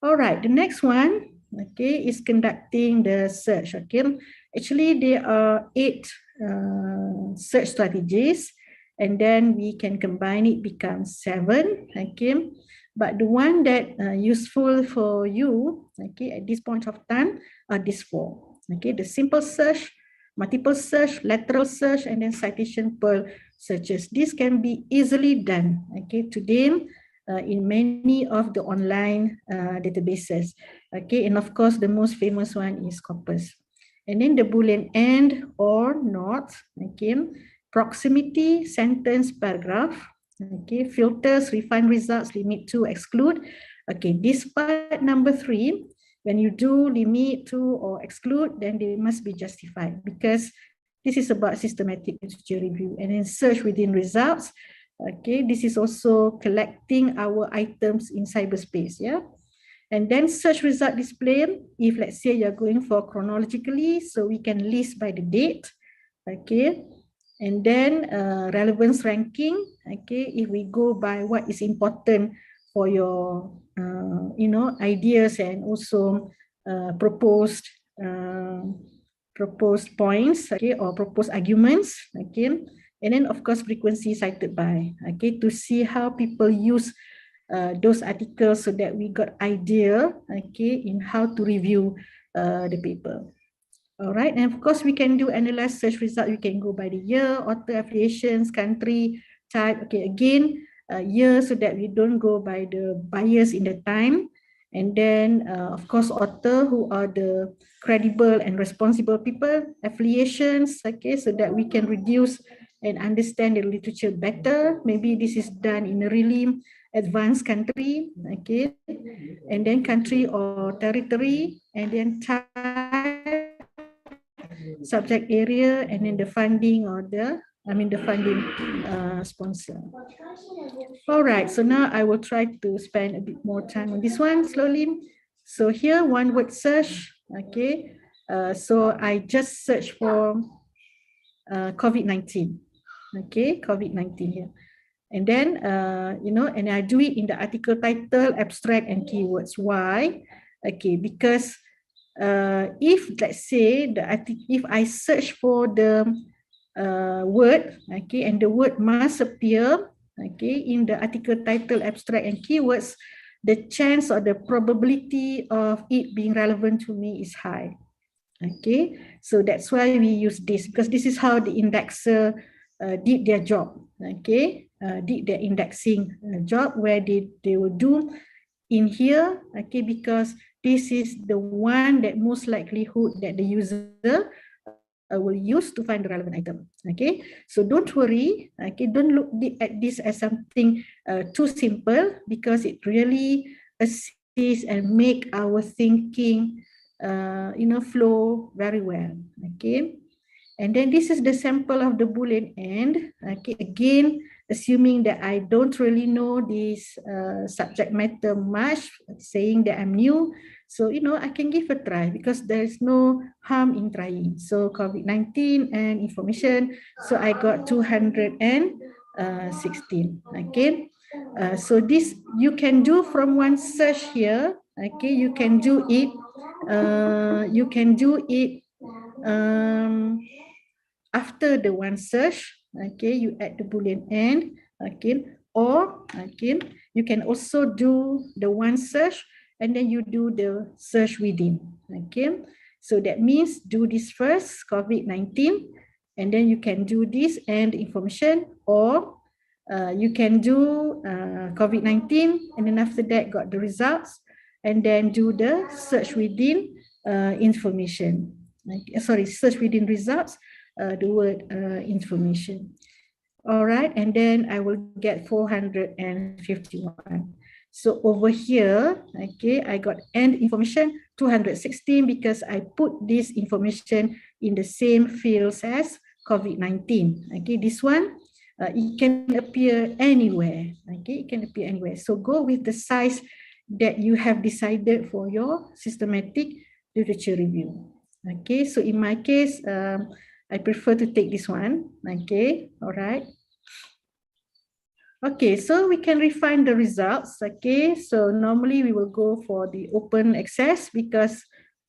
S2: All right, the next one, okay, is conducting the search. Okay, actually there are 8 search strategies, and then we can combine it, becomes 7. Okay, but the one that useful for you, okay, at this point of time are these 4. Okay, the simple search, multiple search, lateral search, and then citation Perl searches. This can be easily done, okay, today in many of the online databases. Okay, and of course the most famous one is Corpus. And then the Boolean and, or, not, okay, proximity, sentence, paragraph, okay, filters, refine results, limit to, exclude. Okay, this part number 3, when you do limit to or exclude, then they must be justified, because this is about systematic literature review. And then search within results. Okay, this is also collecting our items in cyberspace. Yeah. And then search result display, if let's say you're going for chronologically, so we can list by the date, okay? And then relevance ranking, okay? If we go by what is important for your, ideas and also proposed points, okay, or proposed arguments, okay? And then of course frequency cited by, okay, to see how people use those articles so that we got idea, okay, in how to review the paper. All right, and of course we can do analyze search result. We can go by the year, author affiliations, country, type. Okay, again, year so that we don't go by the bias in the time. And then, of course, author, who are the credible and responsible people, affiliations, okay, so that we can reduce and understand the literature better. Maybe this is done in a really advanced country, okay, and then country or territory, and then type, subject area, and then the funding or the funding sponsor. All right, so now I will try to spend a bit more time on this one slowly. So here, one word search, okay. So I just search for COVID-19, okay, COVID-19 here. And then, and I do it in the article title, abstract, and keywords. Why? Okay, because if let's say if I search for the word, okay, and the word must appear, okay, in the article title, abstract, and keywords, the chance or the probability of it being relevant to me is high. Okay, so that's why we use this, because this is how the indexer did their job. Okay, did their indexing job, where they will do in here, okay, because this is the one that most likelihood that the user will use to find the relevant item. Okay, so don't worry, okay, don't look at this as something too simple, because it really assists and make our thinking flow very well. Okay, and then this is the sample of the Boolean and, okay, again, assuming that I don't really know this subject matter much, saying that I'm new, so I can give a try, because there is no harm in trying. So COVID-19 and information, so I got 216. Okay, so this you can do from one search here. Okay, you can do it. After the one search. Okay, you add the Boolean and, okay, or, okay, you can also do the one search and then you do the search within. Okay, so that means do this first, COVID-19, and then you can do this and information, or you can do COVID-19 and then after that got the results, and then do the search within information. Search within results, the word information. All right, and then I will get 451. So over here, okay, I got end information 216 because I put this information in the same fields as COVID-19. Okay, this one, it can appear anywhere. Okay, it can appear anywhere. So go with the size that you have decided for your systematic literature review. Okay, so in my case, I prefer to take this one. Okay, all right. Okay, so we can refine the results. Okay, so normally we will go for the open access because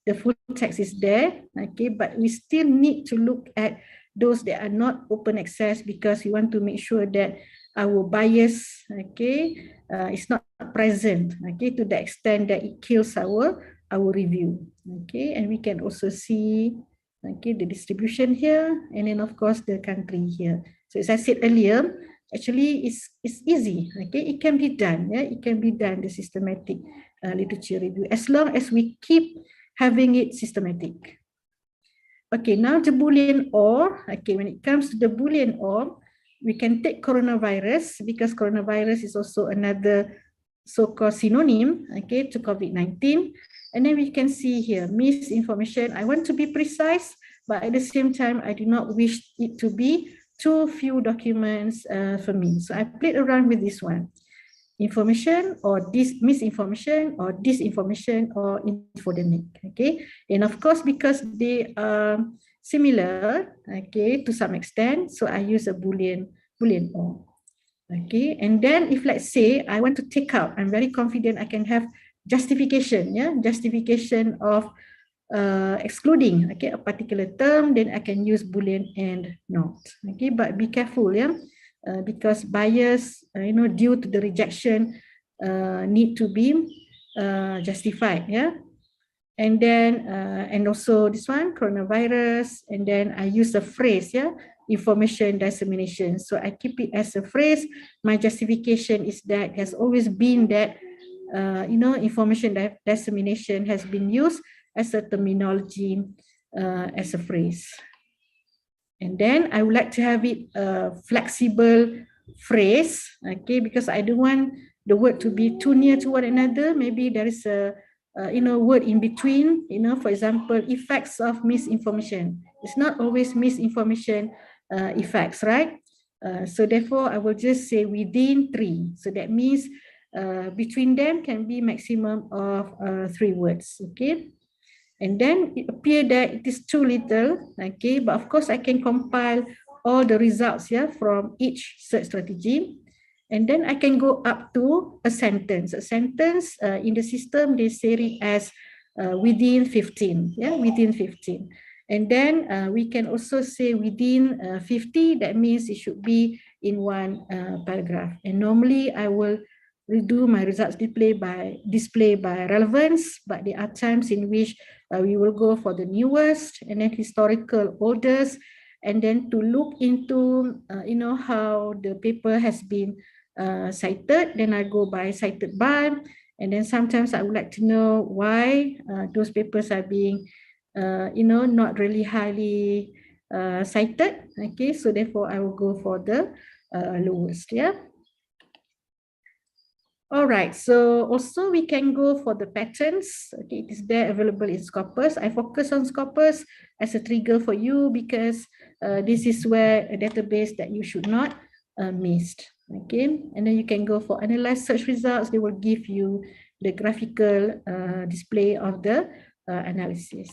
S2: the full text is there. Okay, but we still need to look at those that are not open access because we want to make sure that our bias, okay, is not present. Okay, to the extent that it kills our review. Okay, and we can also see, okay, the distribution here, and then of course the country here. So as I said earlier, actually it's easy. Okay, it can be done. Yeah, it can be done, the systematic literature review, as long as we keep having it systematic. Okay, now the Boolean or. Okay, when it comes to the Boolean or, we can take coronavirus because coronavirus is also another so-called synonym, okay, to COVID-19. And then we can see here, misinformation. I want to be precise, but at the same time, I do not wish it to be too few documents for me. So I played around with this one. information or misinformation or disinformation or infodemic. Okay, and of course, because they are similar, okay, to some extent, so I use a Boolean or. Okay, and then if let's say I want to take out, I'm very confident I can have justification, justification of excluding, okay, a particular term, then I can use Boolean and not. Okay, but be careful, because bias, due to the rejection, need to be justified, and then and also this one, coronavirus, and then I use the phrase, information dissemination. So I keep it as a phrase. My justification is that has always been that information dissemination has been used as a terminology, as a phrase. And then I would like to have it a flexible phrase, okay, because I don't want the word to be too near to one another. Maybe there is a word in between, for example, effects of misinformation. It's not always misinformation effects, right? So therefore, I will just say within 3. So that means between them can be maximum of 3 words, okay? And then it appears that it is too little, okay? But of course, I can compile all the results, from each search strategy. And then I can go up to a sentence. A sentence in the system, they say it as within 15, within 15. And then we can also say within 50, that means it should be in one paragraph. And normally I will redo my results display by relevance, but there are times in which we will go for the newest and then historical orders, and then to look into how the paper has been cited, then I go by cited by, and then sometimes I would like to know why those papers are being not really highly cited. Okay, so therefore I will go for the lowest. All right, so also we can go for the patterns. Okay, it is there available in Scopus. I focus on Scopus as a trigger for you because this is where a database that you should not miss. Okay, and then you can go for analyze search results. They will give you the graphical display of the analysis.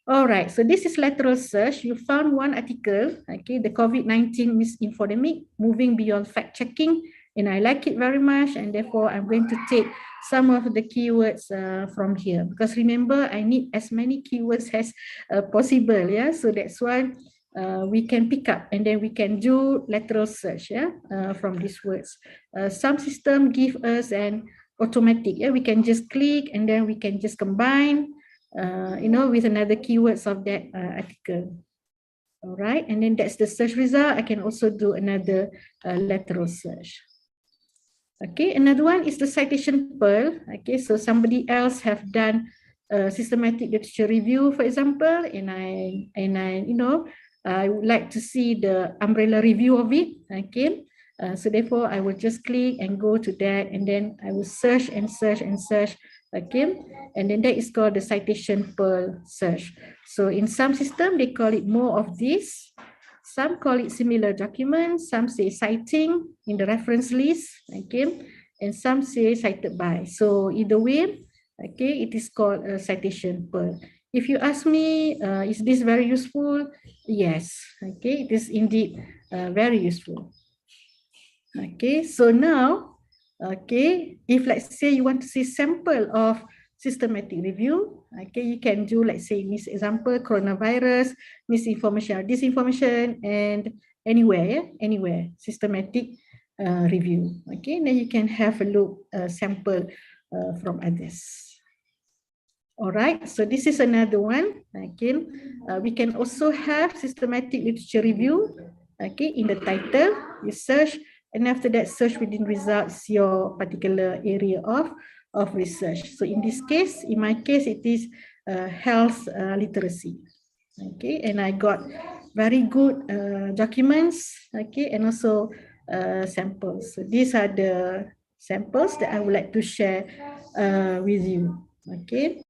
S2: All right, so this is lateral search. You found one article, okay, the COVID-19 misinfodemic, moving beyond fact-checking, and I like it very much, and therefore I'm going to take some of the keywords from here, because remember, I need as many keywords as possible, so that's why we can pick up, and then we can do lateral search, from these words. Some system give us an automatic, we can just click, and then we can just combine, with another keywords of that article. All right, and then that's the search result. I can also do another lateral search. Okay, another one is the citation Perl. Okay, so somebody else have done a systematic literature review, for example, and I would like to see the umbrella review of it. Okay, so therefore I will just click and go to that, and then I will search and search and search. Okay, and then that is called the citation Perl search. So in some system they call it more of this. Some call it similar documents, some say citing in the reference list, okay, and some say cited by. So either way, okay, it is called a citation Perl. If you ask me, is this very useful? Yes, okay, it is indeed very useful. Okay, so now, okay, if let's say you want to see sample of systematic review, okay, you can do, let's say, in this example, coronavirus, misinformation or disinformation, and anywhere, systematic review. Okay, then you can have a look, sample from others. All right, so this is another one. Okay, we can also have systematic literature review. Okay, in the title, you search, and after that, search within results your particular area of research. So in this case, in my case, it is health literacy. Okay, and I got very good documents. Okay, and also samples. So these are the samples that I would like to share with you. Okay.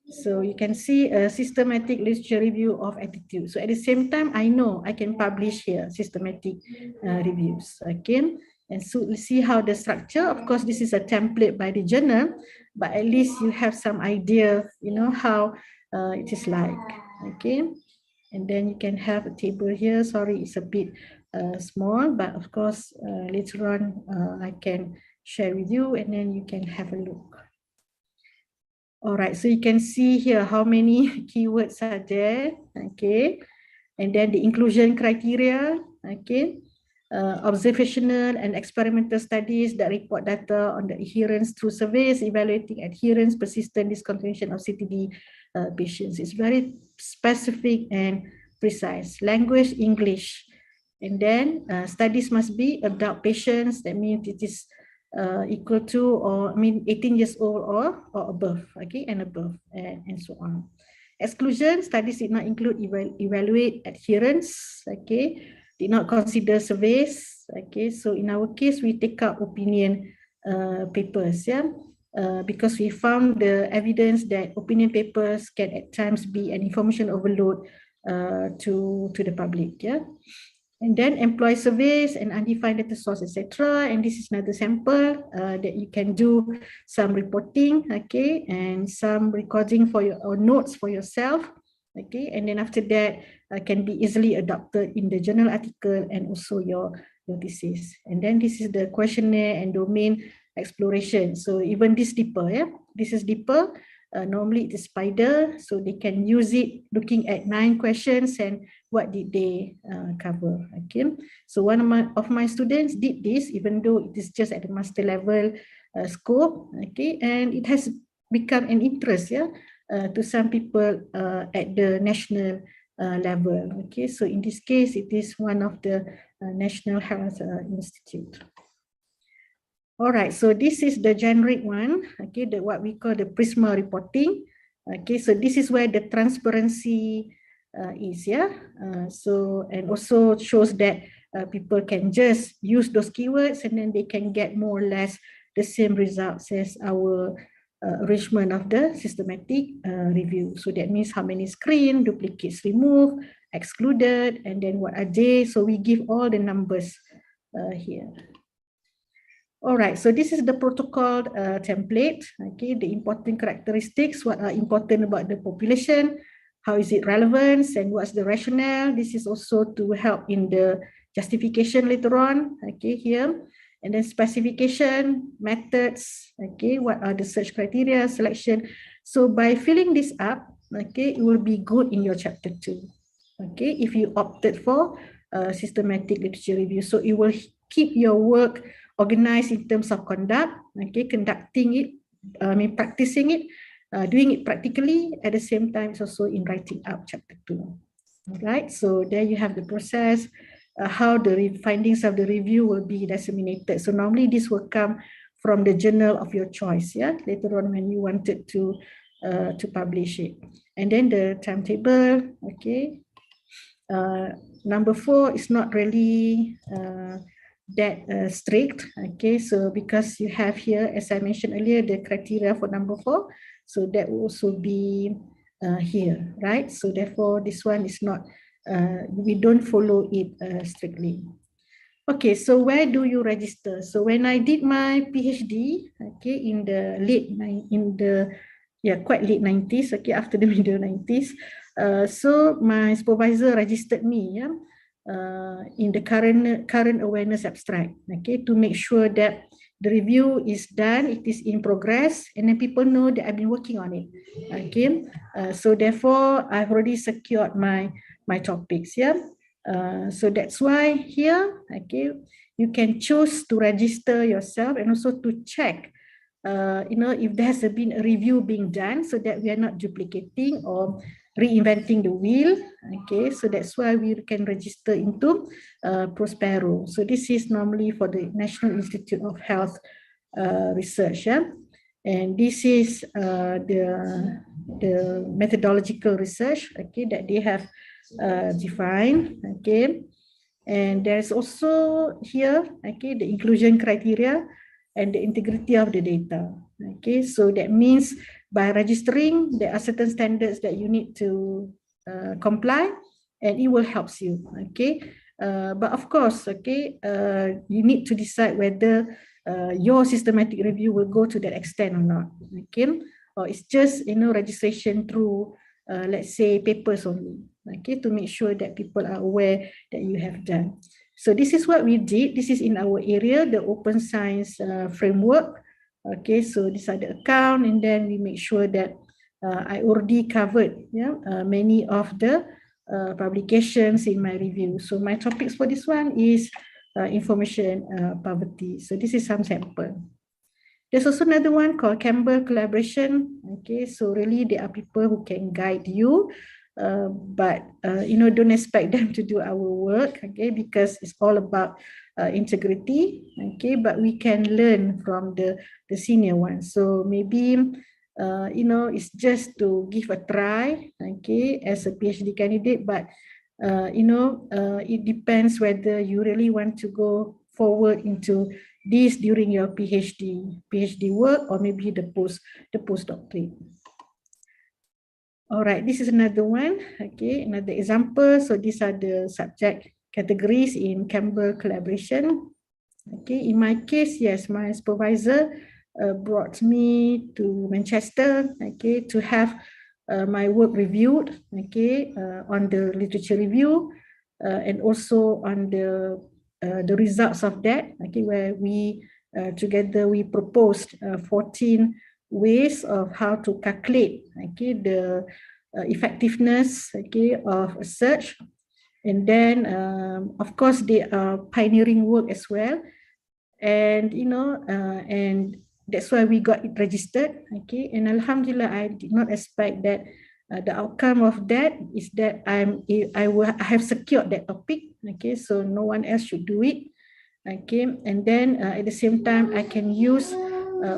S2: So you can see a systematic literature review of attitude. So at the same time, I know I can publish here systematic reviews. Okay, And so we'll see how the structure, of course, this is a template by the journal, but at least you have some idea, you know, how it is like, okay? And then you can have a table here. Sorry, it's a bit small, but of course, later on, I can share with you and then you can have a look. All right, so you can see here how many keywords are there, okay? And then the inclusion criteria, okay? Observational and experimental studies that report data on the adherence through surveys evaluating adherence, persistent discontinuation of CTD patients. It's very specific and precise. Language, English. And then studies must be adult patients. That means it is equal to, or I mean 18 years old or above, okay, and above, and so on. Exclusion, studies did not include evaluate adherence, okay, did not consider surveys, okay. So in our case, we take up opinion papers, yeah, because we found the evidence that opinion papers can at times be an information overload to the public, yeah. And then employee surveys and undefined data source, etc. And this is another sample that you can do some reporting, okay, and some recording for your or notes for yourself, okay. And then after that, can be easily adopted in the journal article and also your thesis. And then this is the questionnaire and domain exploration. So even this deeper, yeah, this is deeper. Normally it is spider, so they can use it looking at 9 questions and what did they cover, okay. So one of my students did this, even though it is just at the master level scope, okay, and it has become an interest, yeah, to some people at the national level, okay. So in this case, it is one of the National Health Institute. All right, so this is the generic one, okay, the what we call the Prisma reporting. Okay, so this is where the transparency is, yeah. So, and also shows that people can just use those keywords and then they can get more or less the same results as our arrangement of the systematic review. So that means how many screen, duplicates removed, excluded, and then what are they? So we give all the numbers here. All right, so this is the protocol template, okay, the important characteristics, what are important about the population, how is it relevant, and what's the rationale. This is also to help in the justification later on, okay, here. And then specification, methods, okay, what are the search criteria, selection. So by filling this up, okay, it will be good in your chapter 2, okay, if you opted for systematic literature review. So it will keep your work organized in terms of conduct, okay, conducting it, practicing it, doing it practically. At the same time, it's also in writing up chapter 2. All right, so there you have the process, how the findings of the review will be disseminated. So normally this will come from the journal of your choice, yeah, later on when you wanted to publish it. And then the timetable, okay. Number 4 is not really that strict, okay, so because you have here, as I mentioned earlier, the criteria for number 4, so that will also be here, right? So therefore this one is not, we don't follow it strictly. Okay, so where do you register? So when I did my PhD, okay, in the quite late 90s, okay, after the middle 90s, so my supervisor registered me, yeah, in the current awareness abstract, okay, to make sure that the review is done, it is in progress, and then people know that I've been working on it, okay. So therefore, I've already secured my topics, yeah. So that's why here, okay, you can choose to register yourself and also to check, if there has been a review being done, so that we are not duplicating or reinventing the wheel, okay. So that's why we can register into Prospero. So this is normally for the National Institute of Health Research, yeah? And this is the methodological research, okay, that they have defined, okay. And there's also here, okay, the inclusion criteria and the integrity of the data, okay. So that means by registering, there are certain standards that you need to comply, and it will help you, okay. But of course, okay, you need to decide whether your systematic review will go to that extent or not. Okay, or it's just registration through let's say papers only. Okay, to make sure that people are aware that you have done. So this is what we did. This is in our area, the open science framework. Okay, so these are the account, and then we make sure that I already covered many of the publications in my review. So my topics for this one is information poverty. So this is some sample. There's also another one called Campbell collaboration. Okay, so really there are people who can guide you, but don't expect them to do our work. Okay, because it's all about integrity. Okay, but we can learn from the senior ones. So maybe it's just to give a try, okay, as a PhD candidate, but it depends whether you really want to go forward into this during your PhD work, or maybe the postdoctorate. All right, this is another one, okay, another example. So these are the subject categories in Campbell collaboration. Okay, in my case, yes, my supervisor brought me to Manchester, okay, to have my work reviewed, okay, on the literature review, and also on the results of that, okay, where we together we proposed 14 ways of how to calculate, okay, the effectiveness, okay, of a search. And then, of course, they are pioneering work as well. And, and that's why we got it registered, okay. And Alhamdulillah, I did not expect that the outcome of that is that I have secured that topic, okay. So no one else should do it, okay. And then at the same time, I can use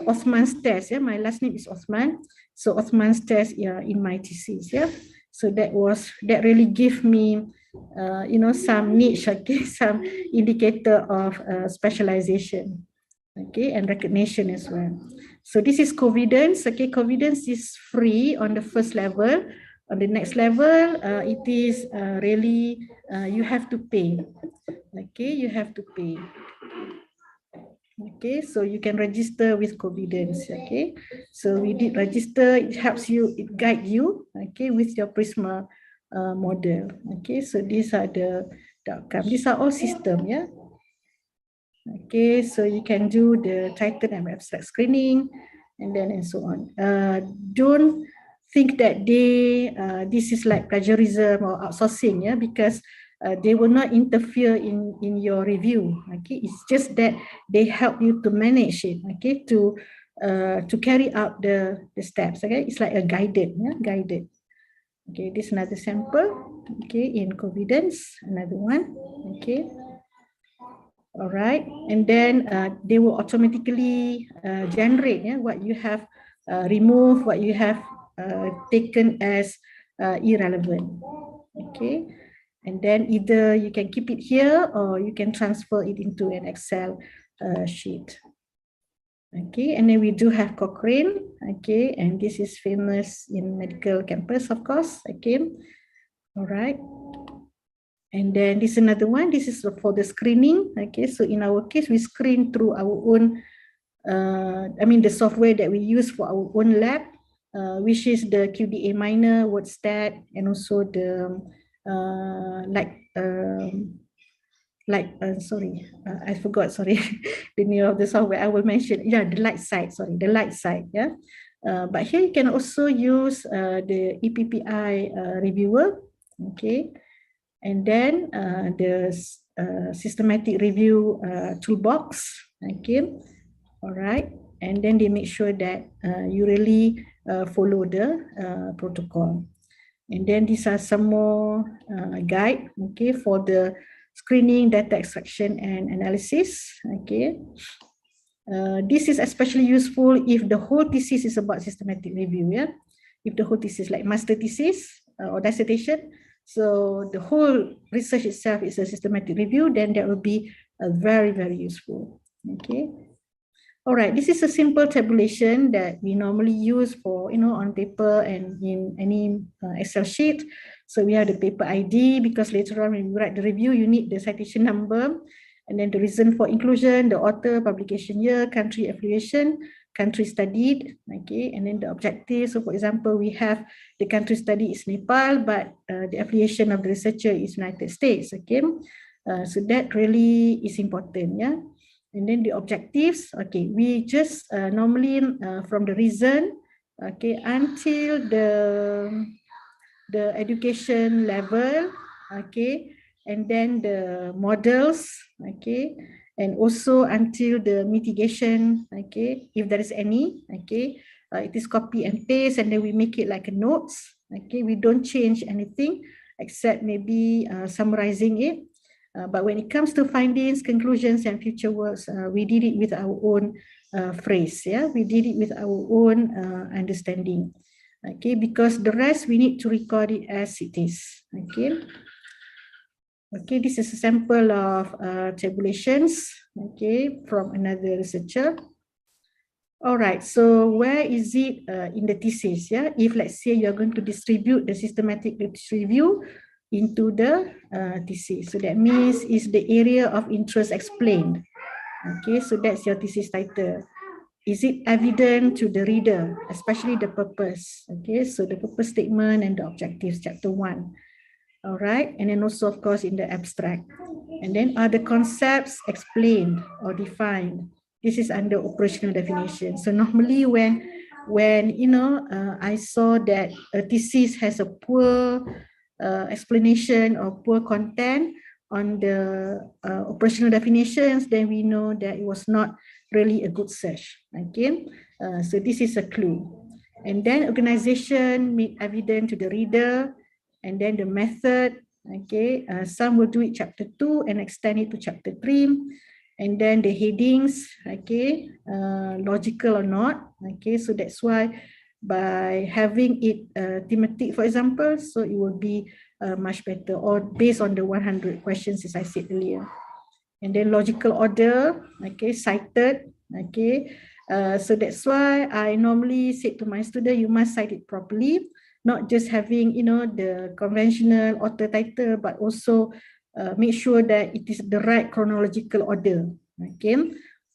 S2: Othman's test. Yeah, my last name is Othman, so Othman's test, in my thesis. Yeah, so that really gave me some niche, okay, some indicator of specialization, okay, and recognition as well. So this is Covidence. Okay, Covidence is free on the first level. On the next level, it is really you have to pay. Okay, you have to pay. Okay, so you can register with Covidence. Okay, so we did register. It helps you, it guides you, okay, with your Prisma model. Okay, so these are the outcome. These are all system, yeah. Okay, so you can do the title and abstract screening, and then and so on. Don't think that this is like plagiarism or outsourcing, yeah, because they will not interfere in your review. Okay, it's just that they help you to manage it. Okay, to carry out the steps. Okay, it's like a guided, yeah, guided. Okay, this is another sample. Okay, in Covidence, another one. Okay. All right, and then they will automatically generate what you have removed, what you have taken as irrelevant. Okay, and then either you can keep it here or you can transfer it into an Excel sheet. Okay, and then we do have Cochrane. Okay, and this is famous in medical campus, of course. Okay, all right. And then this is another one. This is for the screening. Okay, so in our case, we screen through our own, the software that we use for our own lab, which is the QDA Minor, WordStat, and also the I forgot, sorry, the name of the software. I will mention, the light side, the light side, yeah. But here you can also use the EPPI reviewer, okay. And then the systematic review toolbox, okay, all right. And then they make sure that you really follow the protocol. And then these are some more guide, okay, for the screening, data extraction, and analysis, okay. This is especially useful if the whole thesis is about systematic review, yeah. If the whole thesis, like master thesis or dissertation, so the whole research itself is a systematic review, then that will be very, very useful. Okay. All right, this is a simple tabulation that we normally use for, on paper and in any Excel sheet. So we have the paper ID, because later on when you write the review, you need the citation number, and then the reason for inclusion, the author, publication year, country affiliation, country studied, okay, and then the objective. So for example, we have the country study is Nepal, but the affiliation of the researcher is United States, okay. So that really is important, yeah. And then the objectives, okay, we just normally from the reason, okay, until the education level, okay, and then the models, okay, and also until the mitigation, okay, if there is any, okay, it is copy and paste, and then we make it like a notes, okay, we don't change anything except maybe summarizing it. But when it comes to findings, conclusions, and future works, we did it with our own phrase, yeah, we did it with our own understanding. Okay, because the rest we need to record it as it is. Okay. Okay, this is a sample of tabulations, okay, from another researcher. All right, so where is it in the thesis? Yeah, if let's say you are going to distribute the systematic literature review into the thesis, so that means is the area of interest explained. Okay, so that's your thesis title. Is it evident to the reader, especially the purpose? Okay, so the purpose statement and the objectives, chapter 1. All right, and then also, of course, in the abstract. And then are the concepts explained or defined? This is under operational definition. So normally when I saw that a thesis has a poor explanation or poor content on the operational definitions, then we know that it was not really a good search. Okay, so this is a clue. And then organization made evident to the reader, and then the method. Okay, some will do it chapter 2 and extend it to chapter 3, and then the headings. Okay, logical or not. Okay, so that's why by having it thematic, for example, so it will be much better, or based on the 100 questions as I said earlier. And then logical order, okay, cited, okay. So that's why I normally say to my student, you must cite it properly, not just having, the conventional author title, but also make sure that it is the right chronological order, okay,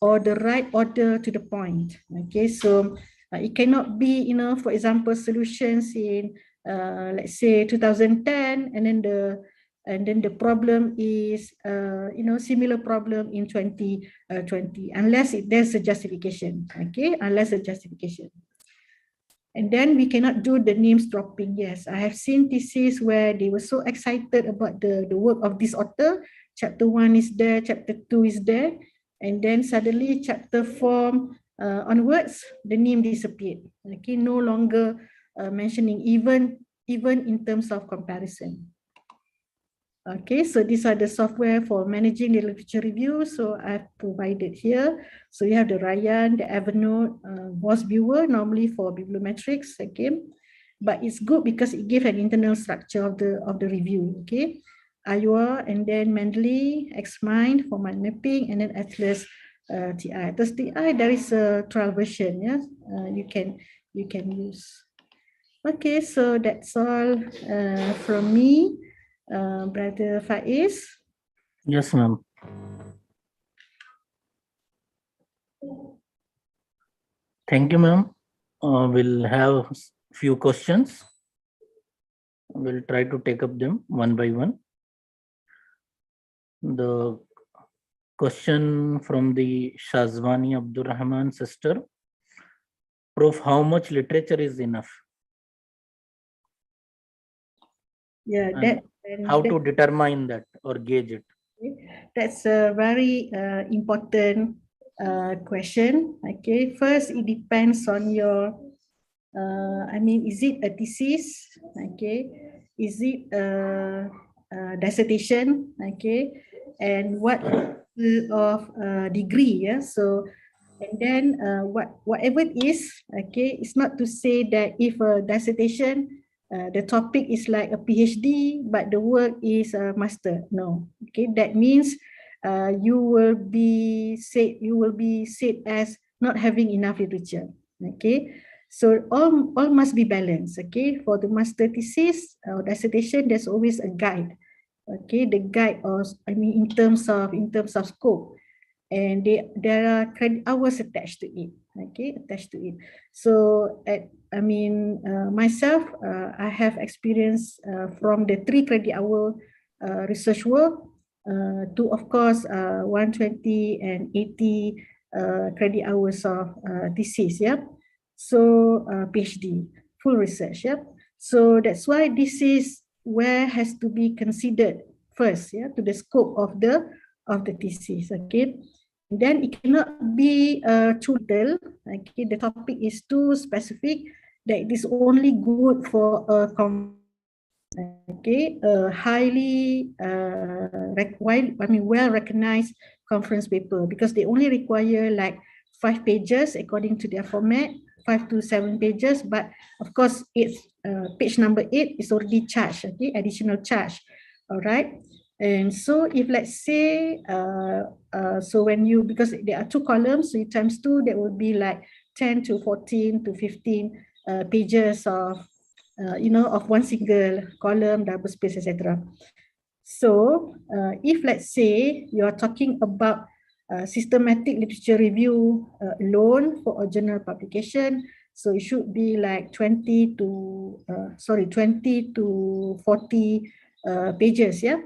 S2: or the right order to the point, okay. So it cannot be, for example, solutions in, let's say 2010, and then the problem is, similar problem in 2020, unless there's a justification, okay, unless a justification. And then we cannot do the names dropping. Yes, I have seen theses where they were so excited about the work of this author. Chapter 1 is there, chapter 2 is there, and then suddenly chapter 4 onwards, the name disappeared. Okay, no longer mentioning, even in terms of comparison. Okay, so these are the software for managing the literature review. So I've provided here. So you have the Ryan, the Evernote, Boss Viewer, normally for bibliometrics, okay. But it's good because it gives an internal structure of the review, okay. IIUM, and then Mendeley, Xmind for mind mapping, and then Atlas TI. Atlas TI, there is a trial version, yeah. You can use. Okay, so that's all from me. Brother Faiz.
S1: Yes, ma'am. Thank you, ma'am. We'll have few questions. We'll try to take up them one by one. The question from the Shazwani Abdul Rahman sister. Prof, how much literature is enough?
S2: Yeah,
S1: how to determine that or gauge it?
S2: That's a very important question. Okay, first it depends on your, is it a thesis? Okay, is it a dissertation? Okay, and what of degree? Yeah, so and then whatever it is, okay, it's not to say that if a dissertation, the topic is like a PhD, but the work is a master. No, okay, that means you will be said as not having enough literature. Okay, So all must be balanced. Okay, for the master thesis or dissertation, there's always a guide. Okay, the guide, or I mean in terms of scope, and there are credit hours attached to it. Okay, attached to it. So myself, I have experience from the 3 credit hour research work to, of course, 120 and 80 credit hours of thesis. Yeah, so PhD, full research. Yeah, so that's why this is where has to be considered first. Yeah, to the scope of the thesis. Okay. Then it cannot be too little. Okay, the topic is too specific that it is only good for a highly well recognized conference paper, because they only require like 5 pages according to their format, 5 to 7 pages. But of course, it's page number 8 is already charged. Okay, additional charge. All right. And so if let's say, so when you, because there are 2 columns, so you times 2, that would be like 10 to 14 to 15 pages of, of one single column, double space, etc. So if let's say you are talking about systematic literature review alone for a journal publication, so it should be like 20 to 40 pages, yeah,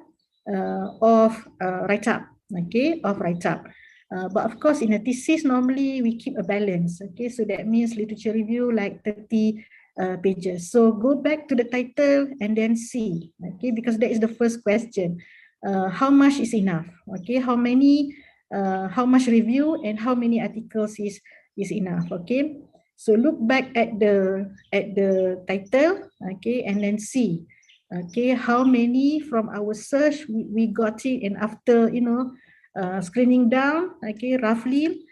S2: of write-up, okay, of write-up. But of course, in a thesis, normally we keep a balance, okay, so that means literature review like 30 pages. So go back to the title and then see, okay, because that is the first question. How much is enough? Okay, how much review and how many articles is enough? Okay, so look back at the title, okay, and then see, okay, how many from our search we got it, and after screening down, okay, roughly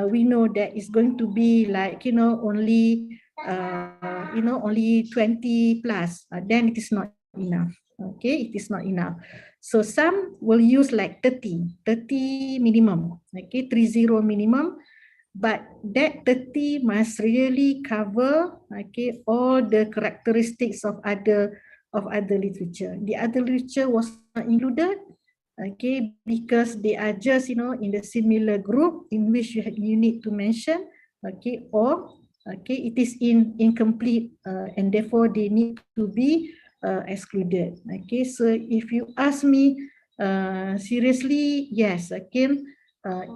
S2: we know that it's going to be like only only 20 plus, then it is not enough. Okay, it is not enough. So some will use like 30 minimum, okay, 30 minimum, but that 30 must really cover, okay, all the characteristics of other literature. The other literature was not included, okay, because they are just in the similar group in which you need to mention, okay, or okay, it is incomplete and therefore they need to be excluded. Okay, so if you ask me seriously, yes, okay,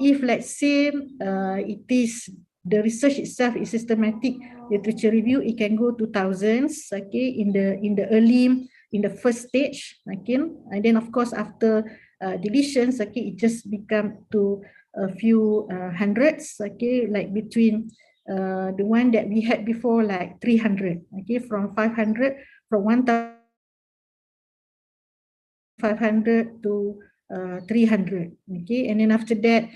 S2: if let's say it is the research itself is systematic literature review, it can go to thousands, okay, in the early, in the first stage, okay, and then of course after deletions, okay, it just become to a few hundreds, okay, like between the one that we had before, like 300, okay, from 500, from 1,500 to 300, okay, and then after that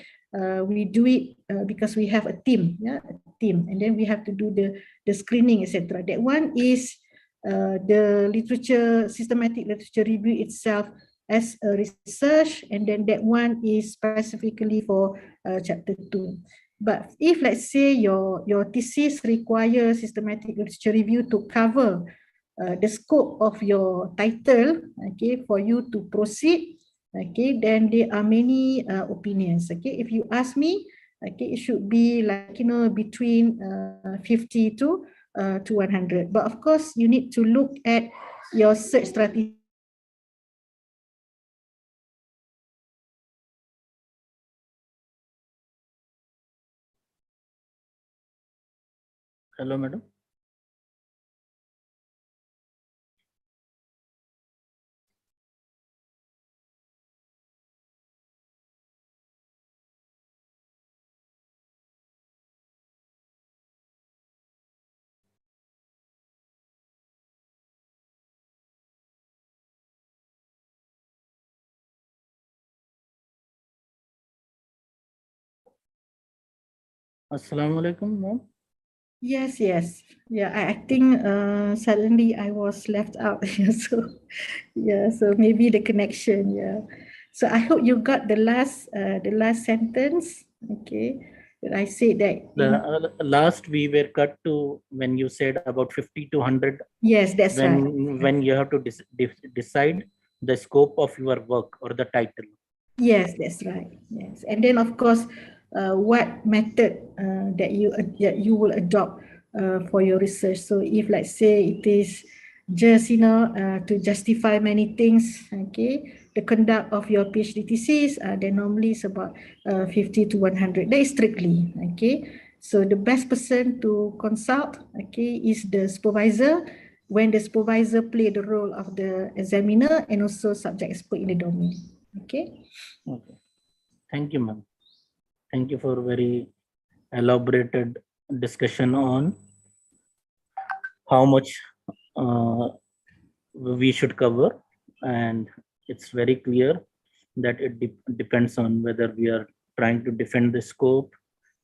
S2: we do it because we have a team, yeah, a team, and then we have to do the screening, etc. That one is the literature, systematic literature review itself as a research, and then that one is specifically for chapter 2. But if let's say your thesis requires systematic literature review to cover the scope of your title, okay, for you to proceed, okay, then there are many opinions. Okay, if you ask me, okay, it should be like between 50 to 100. But of course, you need to look at your search strategy.
S1: Hello, madam. Assalamu alaikum, ma'am.
S2: Yes, yes. Yeah, I think suddenly I was left out. So yeah, so maybe the connection, yeah. So I hope you got the last sentence. Okay. I said that
S1: Last we were cut to when you said about 50 to 100.
S2: Yes, that's right.
S1: When you have to decide the scope of your work or the title.
S2: Yes, that's right. Yes, and then of course, what method that you will adopt for your research. So if let's say it is just to justify many things, okay, the conduct of your PhD thesis, then normally it's about 50 to 100. That is strictly okay. So the best person to consult, okay, is the supervisor, when the supervisor play the role of the examiner and also subject expert in the domain. Okay.
S1: Okay. Thank you, ma'am. Thank you for very elaborated discussion on how much we should cover, and it's very clear that it depends on whether we are trying to defend the scope,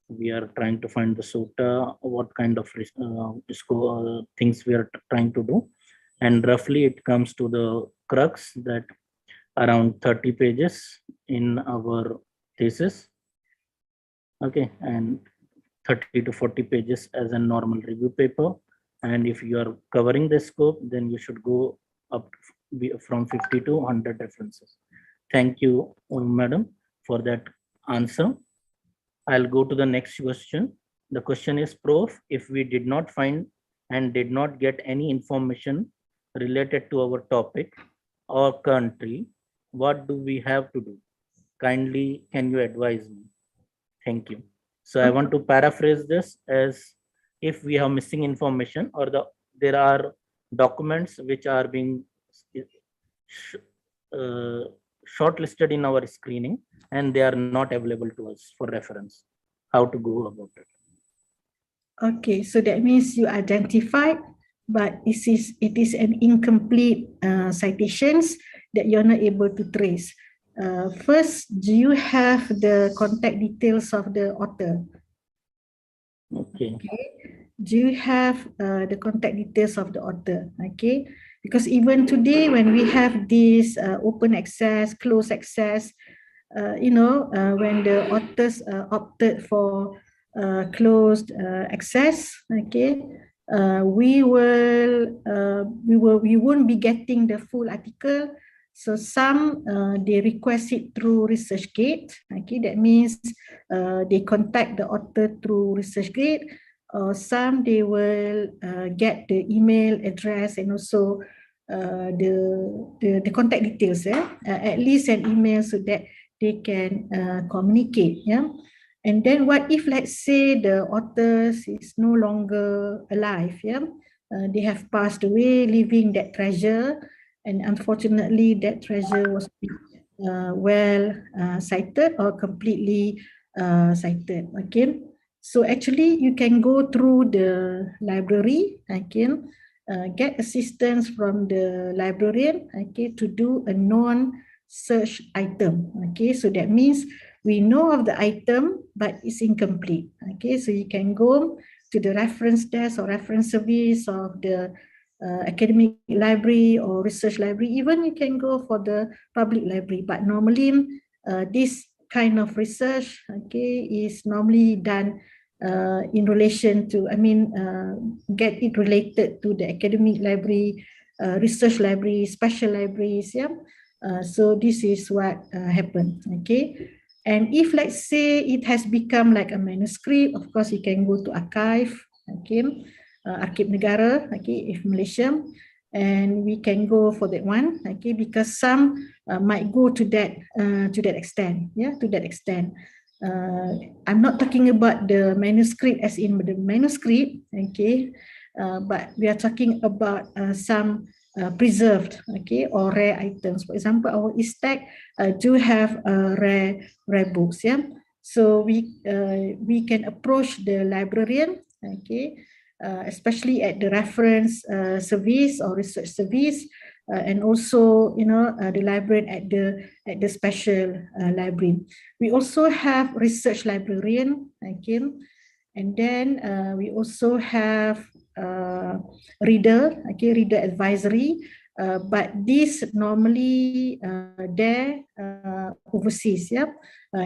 S1: we are trying to find the SOTA, what kind of things we are trying to do, and roughly it comes to the crux that around 30 pages in our thesis, okay, and 30 to 40 pages as a normal review paper. And if you are covering the scope, then you should go up from 50 to 100 references. Thank you, madam, for that answer. I'll go to the next question. The question is, Prof, if we did not find and did not get any information related to our topic or country, what do we have to do? Kindly, can you advise me? Thank you. So I want to paraphrase this as, if we have missing information or there are documents which are being shortlisted in our screening and they are not available to us for reference, how to go about it?
S2: Okay, so that means you identified, but it is an incomplete citations that you're not able to trace. First, do you have the contact details of the author?
S1: Okay.
S2: Do you have the contact details of the author? Okay, because even today when we have this open access, closed access, when the authors opted for closed access, okay, we won't be getting the full article. So some they request it through ResearchGate. Okay, that means they contact the author through ResearchGate. Some they will get the email address and also the contact details, at least an email so that they can communicate. Yeah. And then what if, let's say, the authors is no longer alive? Yeah. They have passed away, leaving that treasure, and unfortunately that treasure was cited or completely cited. Okay. So actually you can go through the library, get assistance from the librarian, okay, to do a non-search item. Okay, so that means we know of the item, but it's incomplete. Okay, so you can go to the reference desk or reference service of the academic library or research library. Even you can go for the public library, but normally this kind of research, okay, is normally done in relation to, get it related to the academic library, research library, special libraries. Yeah. So this is what happened. Okay. And if, let's say, it has become like a manuscript, of course, you can go to archive. Okay. Arkib Negara, okay, if Malaysia, and we can go for that one, okay, because some might go to that extent, yeah, to that extent. I'm not talking about the manuscript as in the manuscript, okay, but we are talking about some preserved, okay, or rare items. For example, our ISTEC do have rare books, yeah. So we can approach the librarian, okay, especially at the reference service or research service, and also the librarian at the special library. We also have research librarian, okay, and then we also have reader, okay, reader advisory. but this normally there overseas, yeah,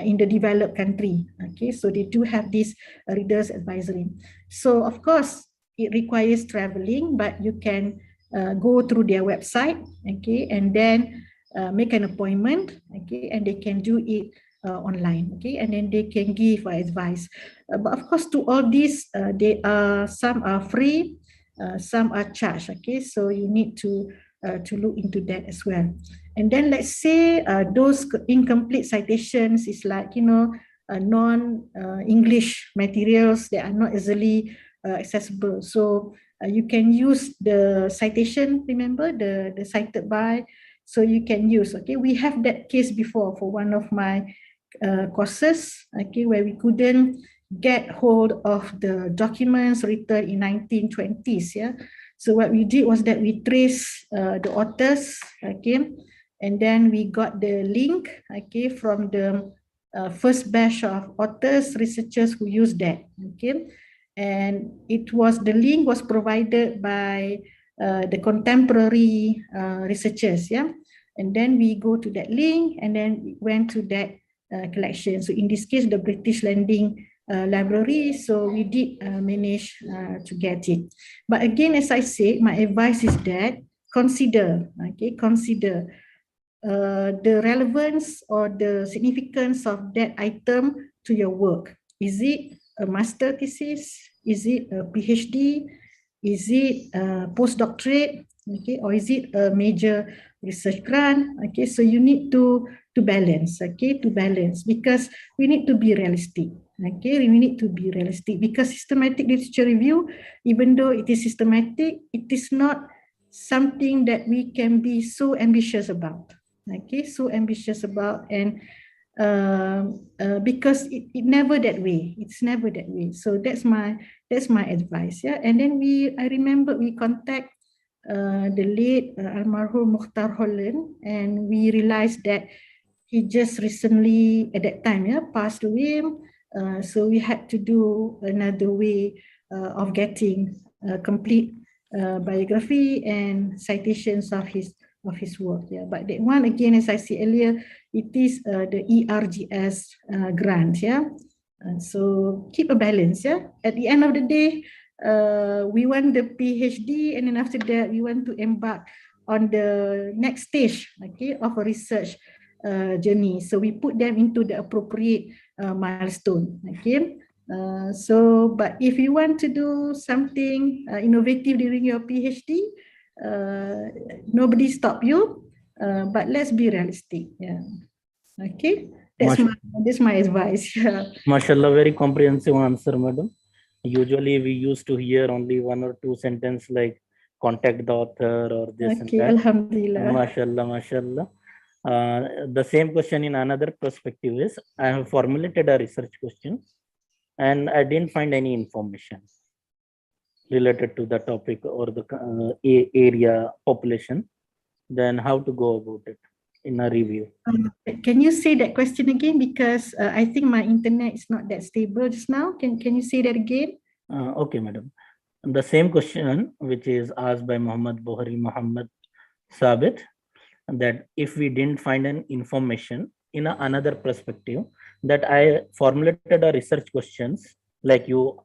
S2: in the developed country. Okay, so they do have this readers advisory. So of course it requires traveling, but you can go through their website, okay, and then make an appointment, okay, and they can do it online, okay, and then they can give advice. But of course, to all these, some are free, some are charged, okay, so you need to look into that as well. And then let's say those incomplete citations is like, non-English materials that are not easily accessible. So you can use the citation, remember, the cited by, so you can use, okay, we have that case before for one of my courses, okay, where we couldn't get hold of the documents written in 1920s, yeah. So what we did was that we traced the authors, okay, and then we got the link, okay, from the first batch of authors, researchers who used that, okay, and the link was provided by the contemporary researchers, yeah, and then we go to that link and then we went to that collection. So in this case, the British Landing Library, so we did manage to get it. But again, as I said, my advice is that consider the relevance or the significance of that item to your work. Is it a master thesis? Is it a PhD? Is it a postdoctorate? Okay, or is it a major research grant? Okay, so you need to balance, okay, to balance, because we need to be realistic. Okay, we need to be realistic because systematic literature review, even though it is systematic, it is not something that we can be so ambitious about. Okay, so ambitious about, and because it never that way. It's never that way. So that's my advice. Yeah, and then I remember we contact the late almarhum Mukhtar Holland, and we realized that he just recently at that time, yeah, passed away. So we had to do another way of getting complete biography and citations of his work. Yeah, but that one again, as I said earlier, it is the ERGS grant. Yeah, so keep a balance. Yeah, at the end of the day, we want the PhD, and then after that, we want to embark on the next stage, okay, of a research journey. So we put them into the appropriate milestone. Okay. But if you want to do something innovative during your PhD, nobody stop you. But let's be realistic. Yeah. Okay. That's my advice.
S1: Mashallah, very comprehensive answer, madam. Usually we used to hear only one or two sentences like contact the author or this and that.
S2: Alhamdulillah.
S1: Mashallah, mashallah. The same question in another perspective is, I have formulated a research question and I didn't find any information related to the topic or the area population. Then how to go about it in a review?
S2: Can you say that question again? Because I think my internet is not that stable just now. Can you say that again?
S1: Okay, madam. The same question, which is asked by Muhammad Buhari Muhammad Sabit, that if we didn't find an information in another perspective, that I formulated a research questions, like you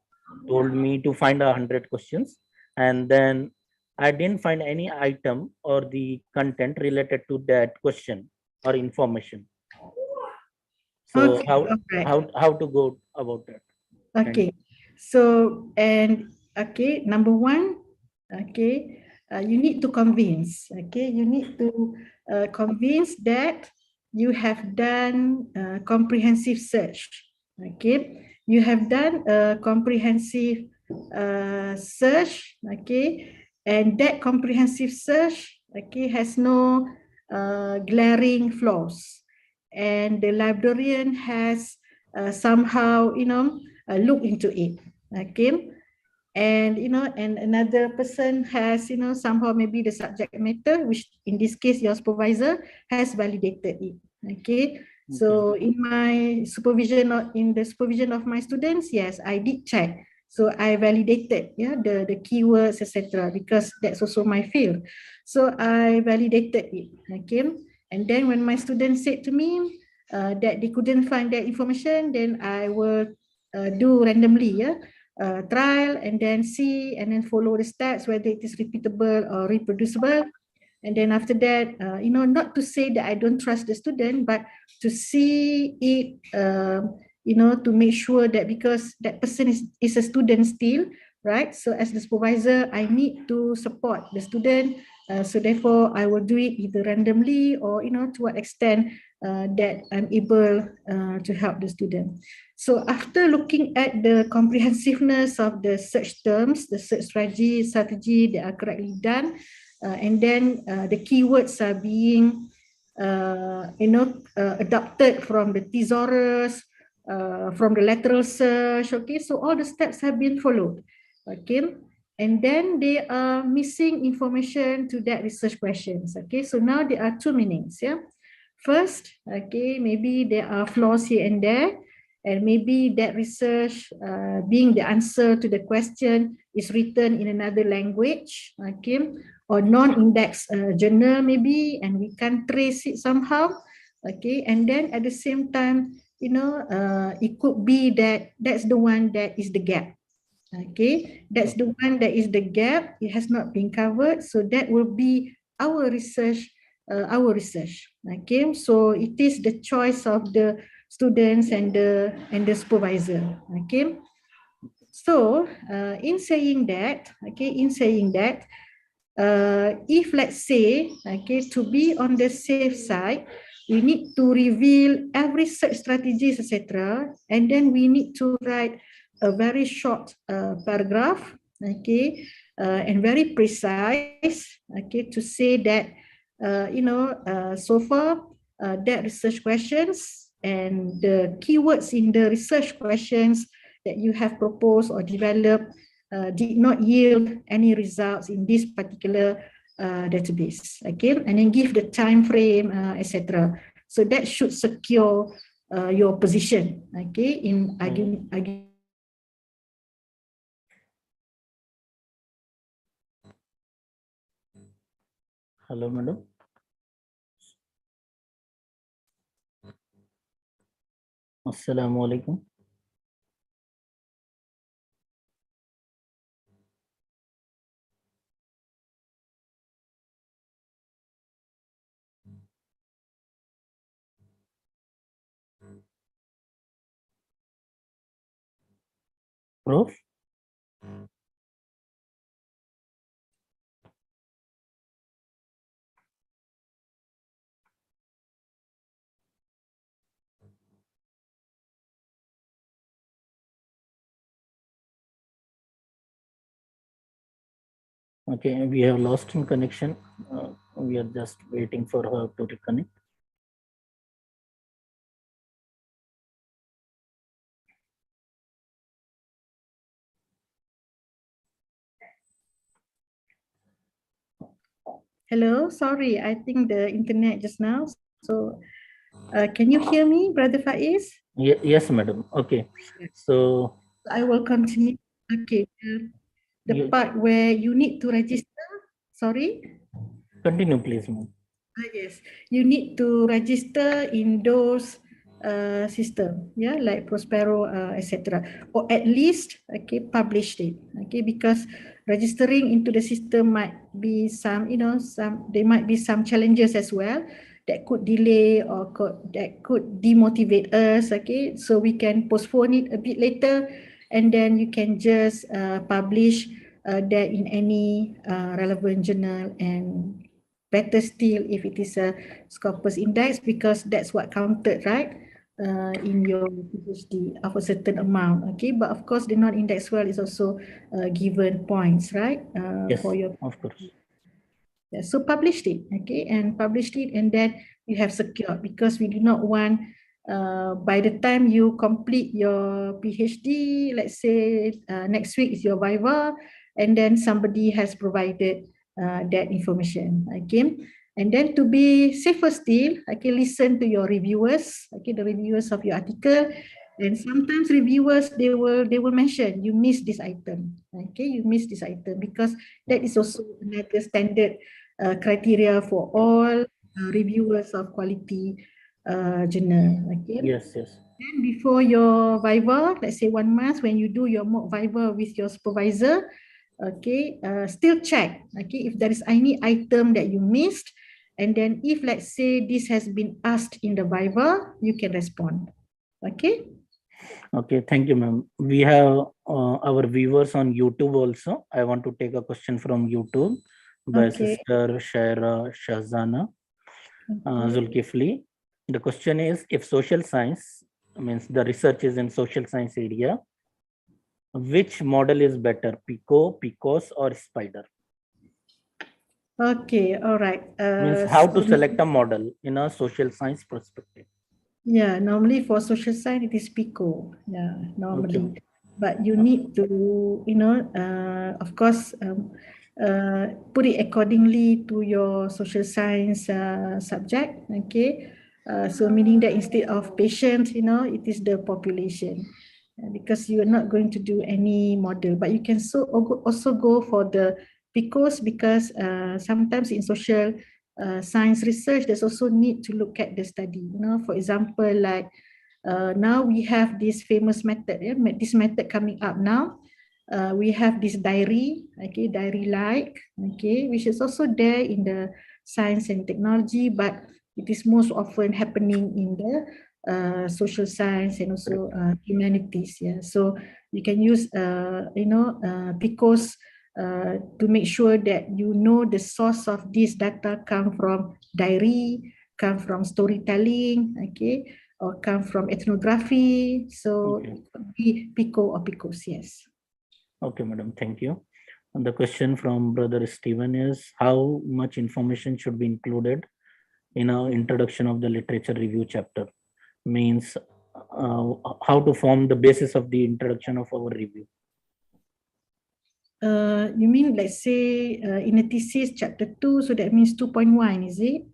S1: told me to find 100 questions, and then I didn't find any item or the content related to that question or information. So
S2: okay,
S1: how to go about that?
S2: Okay. So, number one, okay, you need to convince, okay, you need to convince that you have done comprehensive search, okay, you have done a comprehensive search, okay, and that comprehensive search, okay, has no glaring flaws, and the librarian has somehow, look into it, okay, and and another person has somehow maybe the subject matter, which in this case your supervisor has validated it, okay. So in my supervision, in the supervision of my students, yes, I did check. So I validated the keywords, etc., because that's also my field. So I validated it. Okay. And then when my students said to me that they couldn't find that information, then I will do randomly, trial and then see and then follow the steps whether it is repeatable or reproducible. And then after that, not to say that I don't trust the student, but to see it, to make sure that because that person is a student still, right? So as the supervisor, I need to support the student. So therefore, I will do it either randomly or, to what extent that I'm able to help the student. So after looking at the comprehensiveness of the search terms, the search strategy that are correctly done, and then the keywords are being, adopted from the thesaurus, from the lateral search. Okay, so all the steps have been followed. Okay, and then they are missing information to that research questions. Okay, so now there are two meanings. Yeah, first, okay, maybe there are flaws here and there, and maybe that research, being the answer to the question, is written in another language. Okay, or non-index journal maybe, and we can trace it somehow. Okay, and then at the same time, it could be that that's the one that is the gap. Okay, that's the one that is the gap. It has not been covered, so that will be our research. Okay, so it is the choice of the students and the supervisor. Okay, so in saying that, if let's say, okay, to be on the safe side, we need to reveal every search strategies, etc., and then we need to write a very short paragraph, okay, and very precise, okay, to say that so far that research questions and the keywords in the research questions that you have proposed or developed did not yield any results in this particular database. Okay, and then give the time frame, etc. So that should secure your position. Okay, in argument.
S1: Hello, madam. Assalamu alaikum. Prof. Okay, we have lost in connection. We are just waiting for her to reconnect.
S2: Hello, sorry, I think the internet just now. So can you hear me, Brother Faiz?
S1: Yes, madam. Okay, so
S2: I will continue. Okay, the part where you need to register. Sorry.
S1: Continue, please, ma'am.
S2: Yes, you need to register in those system, yeah, like Prospero, etc., or at least, okay, publish it, okay, because registering into the system might be there might be some challenges as well that could delay or that could demotivate us, okay, so we can postpone it a bit later, and then you can just publish that in any relevant journal, and better still if it is a Scopus index, because that's what counted, right, in your PhD of a certain amount. Okay, but of course the non-index well is also given points, right,
S1: yes,
S2: for your,
S1: of course.
S2: yeah, so published it, okay, and published it, and then you have secured, because we do not want by the time you complete your PhD, let's say next week is your viva, and then somebody has provided that information, okay. And then to be safer still, okay, listen to your reviewers, okay, the reviewers of your article, And sometimes reviewers, they will mention you missed this item. Okay, you missed this item, because that is also another standard criteria for all reviewers of quality journal. Okay.
S1: Yes, yes.
S2: Then before your Viva, let's say 1 month, when you do your mock Viva with your supervisor, okay, still check, okay, if there is any item that you missed, and then if, let's say, this has been asked in the Viva, you can respond. Okay.
S1: Okay, thank you, ma'am. We have our viewers on YouTube also. I want to take a question from YouTube by
S2: Okay.
S1: Sister Shaira Shahzana
S2: Okay.
S1: Zulkifli. The question is, if social science, means the research is in social science area, which model is better, PICO, PICOS, or SPIDER?
S2: Okay, all right.
S1: Means how to select a model in a social science perspective.
S2: Yeah, normally for social science, it is PICO. Yeah, normally.
S1: Okay.
S2: But you need to, of course, put it accordingly to your social science subject. Okay. So meaning that instead of patients, it is the population. Because you are not going to do any model, but you can also go for the PICOs, because sometimes in social science research, there's also need to look at the study. For example, like now we have this famous method, this method coming up now. We have this diary, okay, diary-like, okay, which is also there in the science and technology, but it is most often happening in the social science and also humanities. Yeah, so you can use, PICOs to make sure that you know the source of this data come from diary, come from storytelling, okay, or come from ethnography. So
S1: Okay.
S2: it could be PICO or PICOs, yes.
S1: Okay, madam, thank you. And the question from Brother Stephen is, how much information should be included in our introduction of the literature review chapter? Means how to form the basis of the introduction of our review.
S2: You mean, let's say, in a thesis chapter 2, so that means 2.1, is it?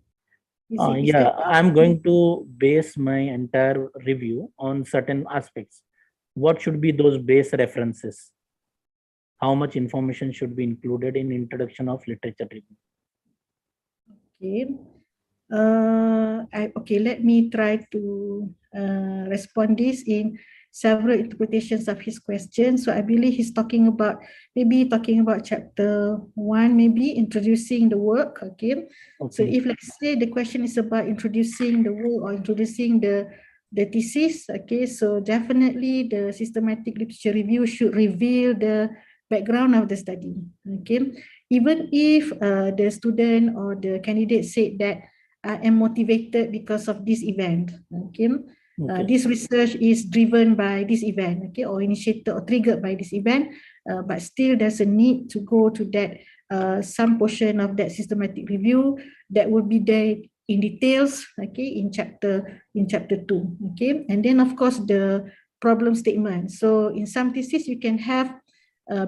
S1: Yeah, I'm going to base my entire review on certain aspects. What should be those base references? How much information should be included in introduction of literature review?
S2: Okay. Okay, let me try to respond this in several interpretations of his question. So I believe he's talking about chapter 1, maybe introducing the work. Okay. So if, let's say, the question is about introducing the work or introducing the thesis, okay, so definitely the systematic literature review should reveal the background of the study. Okay. Even if the student or the candidate said that I am motivated because of this event, okay, this research is driven by this event, okay, or initiated or triggered by this event, but still there's a need to go to that some portion of that systematic review that will be there in details, okay, in chapter 2, okay, and then of course the problem statement. So in some thesis you can have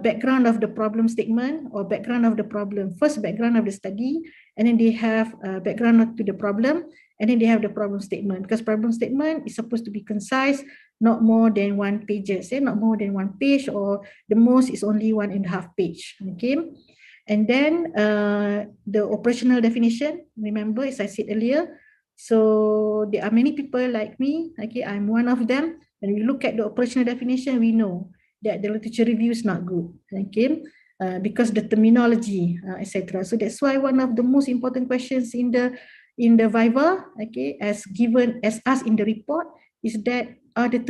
S2: background of the problem statement or background of the problem, first background of the study, and then they have background to the problem, and then they have the problem statement, because problem statement is supposed to be concise, not more than 1 pages, not more than 1 page, or the most is only 1.5 page, okay. And then the operational definition, remember, as I said earlier, so there are many people like me, okay, I'm one of them. When we look at the operational definition, we know that the literature review is not good, okay, because the terminology, etc. So that's why one of the most important questions in the Viva, okay, as asked in the report, is that are the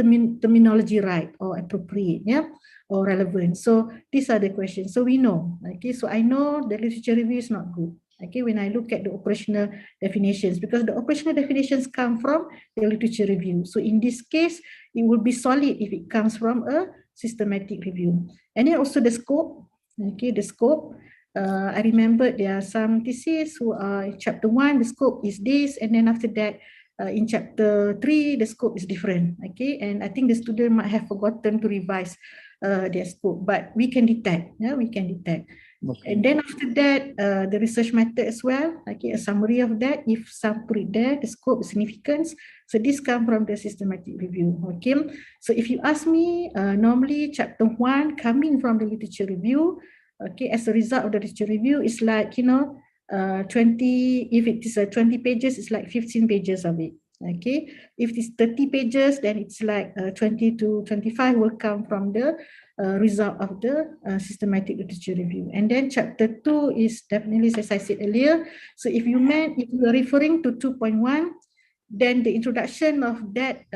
S2: terminology right or appropriate, yeah, or relevant. So these are the questions. So we know, okay. So I know the literature review is not good, okay, when I look at the operational definitions, because the operational definitions come from the literature review. So in this case, it will be solid if it comes from a systematic review. And then also the scope, okay, the scope. I remember there are some theses who are in chapter 1, the scope is this, and then after that, in chapter 3, the scope is different, okay, and I think the student might have forgotten to revise their scope, but we can detect, yeah, we can detect.
S1: Okay.
S2: And then after that, the research method as well, okay, a summary of that, if some put it there, the scope, significance. So this comes from the systematic review, okay. So if you ask me, normally chapter 1 coming from the literature review, okay, as a result of the literature review, it's like, 20, if it is 20 pages, it's like 15 pages of it. Okay, if it's 30 pages, then it's like 20 to 25 will come from the result of the systematic literature review. And then chapter 2 is definitely, as I said earlier, so if you are referring to 2.1, then the introduction of that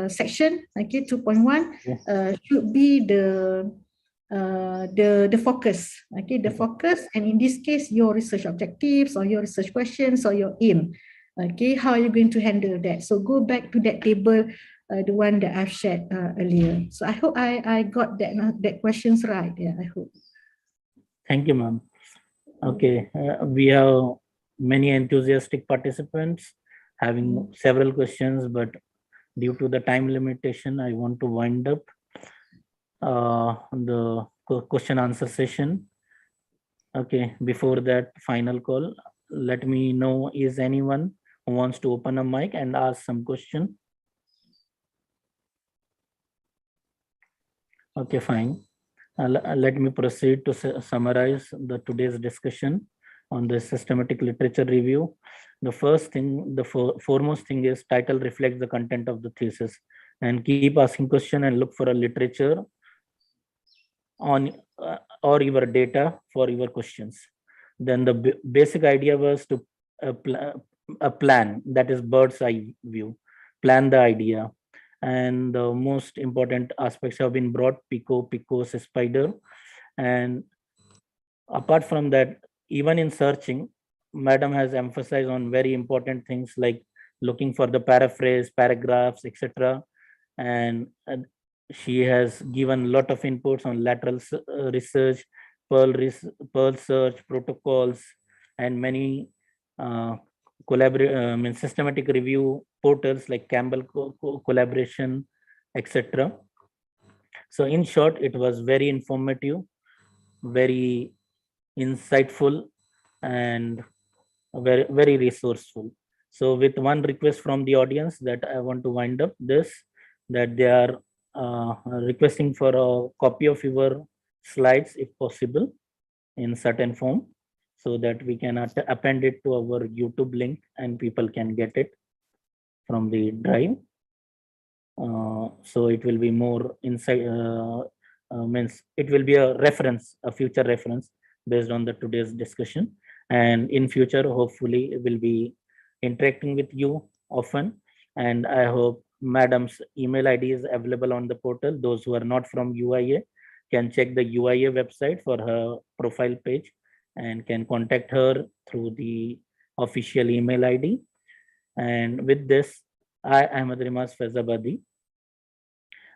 S2: section, okay, 2.1 should be the focus, okay, the focus, and in this case, your research objectives or your research questions or your aim, okay, how are you going to handle that? So go back to that table, the one that I've shared earlier. So I hope I got that questions right. Yeah, I hope.
S1: Thank you, ma'am. Okay, we have many enthusiastic participants having several questions, but due to the time limitation, I want to wind up the question answer session. Okay, before that final call, let me know, is anyone who wants to open a mic and ask some question? Okay, fine. Let me proceed to summarize the today's discussion on the systematic literature review. The first thing, the foremost thing is title reflects the content of the thesis, and keep asking question and look for a literature on or your data for your questions. Then the basic idea was to a plan, that is bird's eye view, plan the idea. And the most important aspects have been brought, Pico, spider. And apart from that, even in searching, madam has emphasized on very important things like looking for the paraphrase, paragraphs, etc. And she has given a lot of inputs on lateral research, Perl search, protocols, and many systematic review portals like Campbell collaboration, etc. So in short, it was very informative, very insightful, and very, very resourceful. So with one request from the audience that I want to wind up this, that they are requesting for a copy of your slides if possible in certain form, so that we can append it to our YouTube link and people can get it from the drive. So it will be more insight, means it will be a reference, a future reference based on the today's discussion. And in future, hopefully we'll be interacting with you often. And I hope madam's email ID is available on the portal. Those who are not from UIA can check the UIA website for her profile page and can contact her through the official email ID. And with this, I, Ahmed Rimas Fezabadi,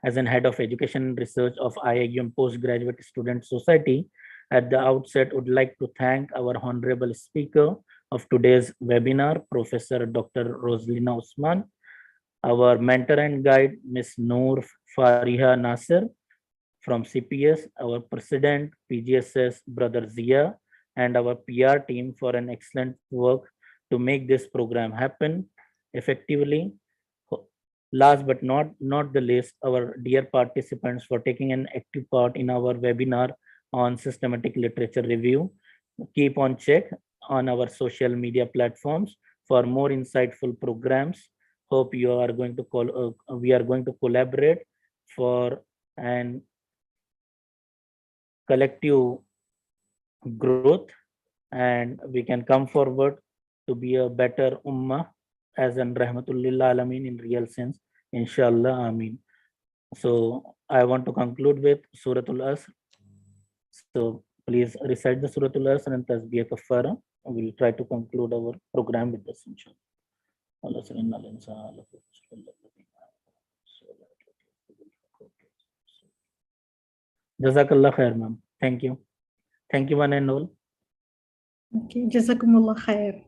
S1: as an head of education and research of IIUM Postgraduate Student Society, at the outset would like to thank our honorable speaker of today's webinar, Professor Dr. Roslina Othman, our mentor and guide, Ms. Noor Fariha Nasser from CPS, our president, PGSS, Brother Zia, and our PR team for an excellent work to make this program happen effectively. Last but not the least, our dear participants for taking an active part in our webinar on systematic literature review. Keep on check on our social media platforms for more insightful programs. Hope you are going to we are going to collaborate for an collective growth, and we can come forward to be a better ummah as an rahmatullah alamin in real sense, inshallah, ameen. So I want to conclude with Suratul Asr. So please recite the Suratul Asr and tasbih kafara. We'll try to conclude our program with this, inshallah. Jazakallah khair, ma'am. Thank you. Thank you, one and all.
S2: Okay, Jazakumullah khair.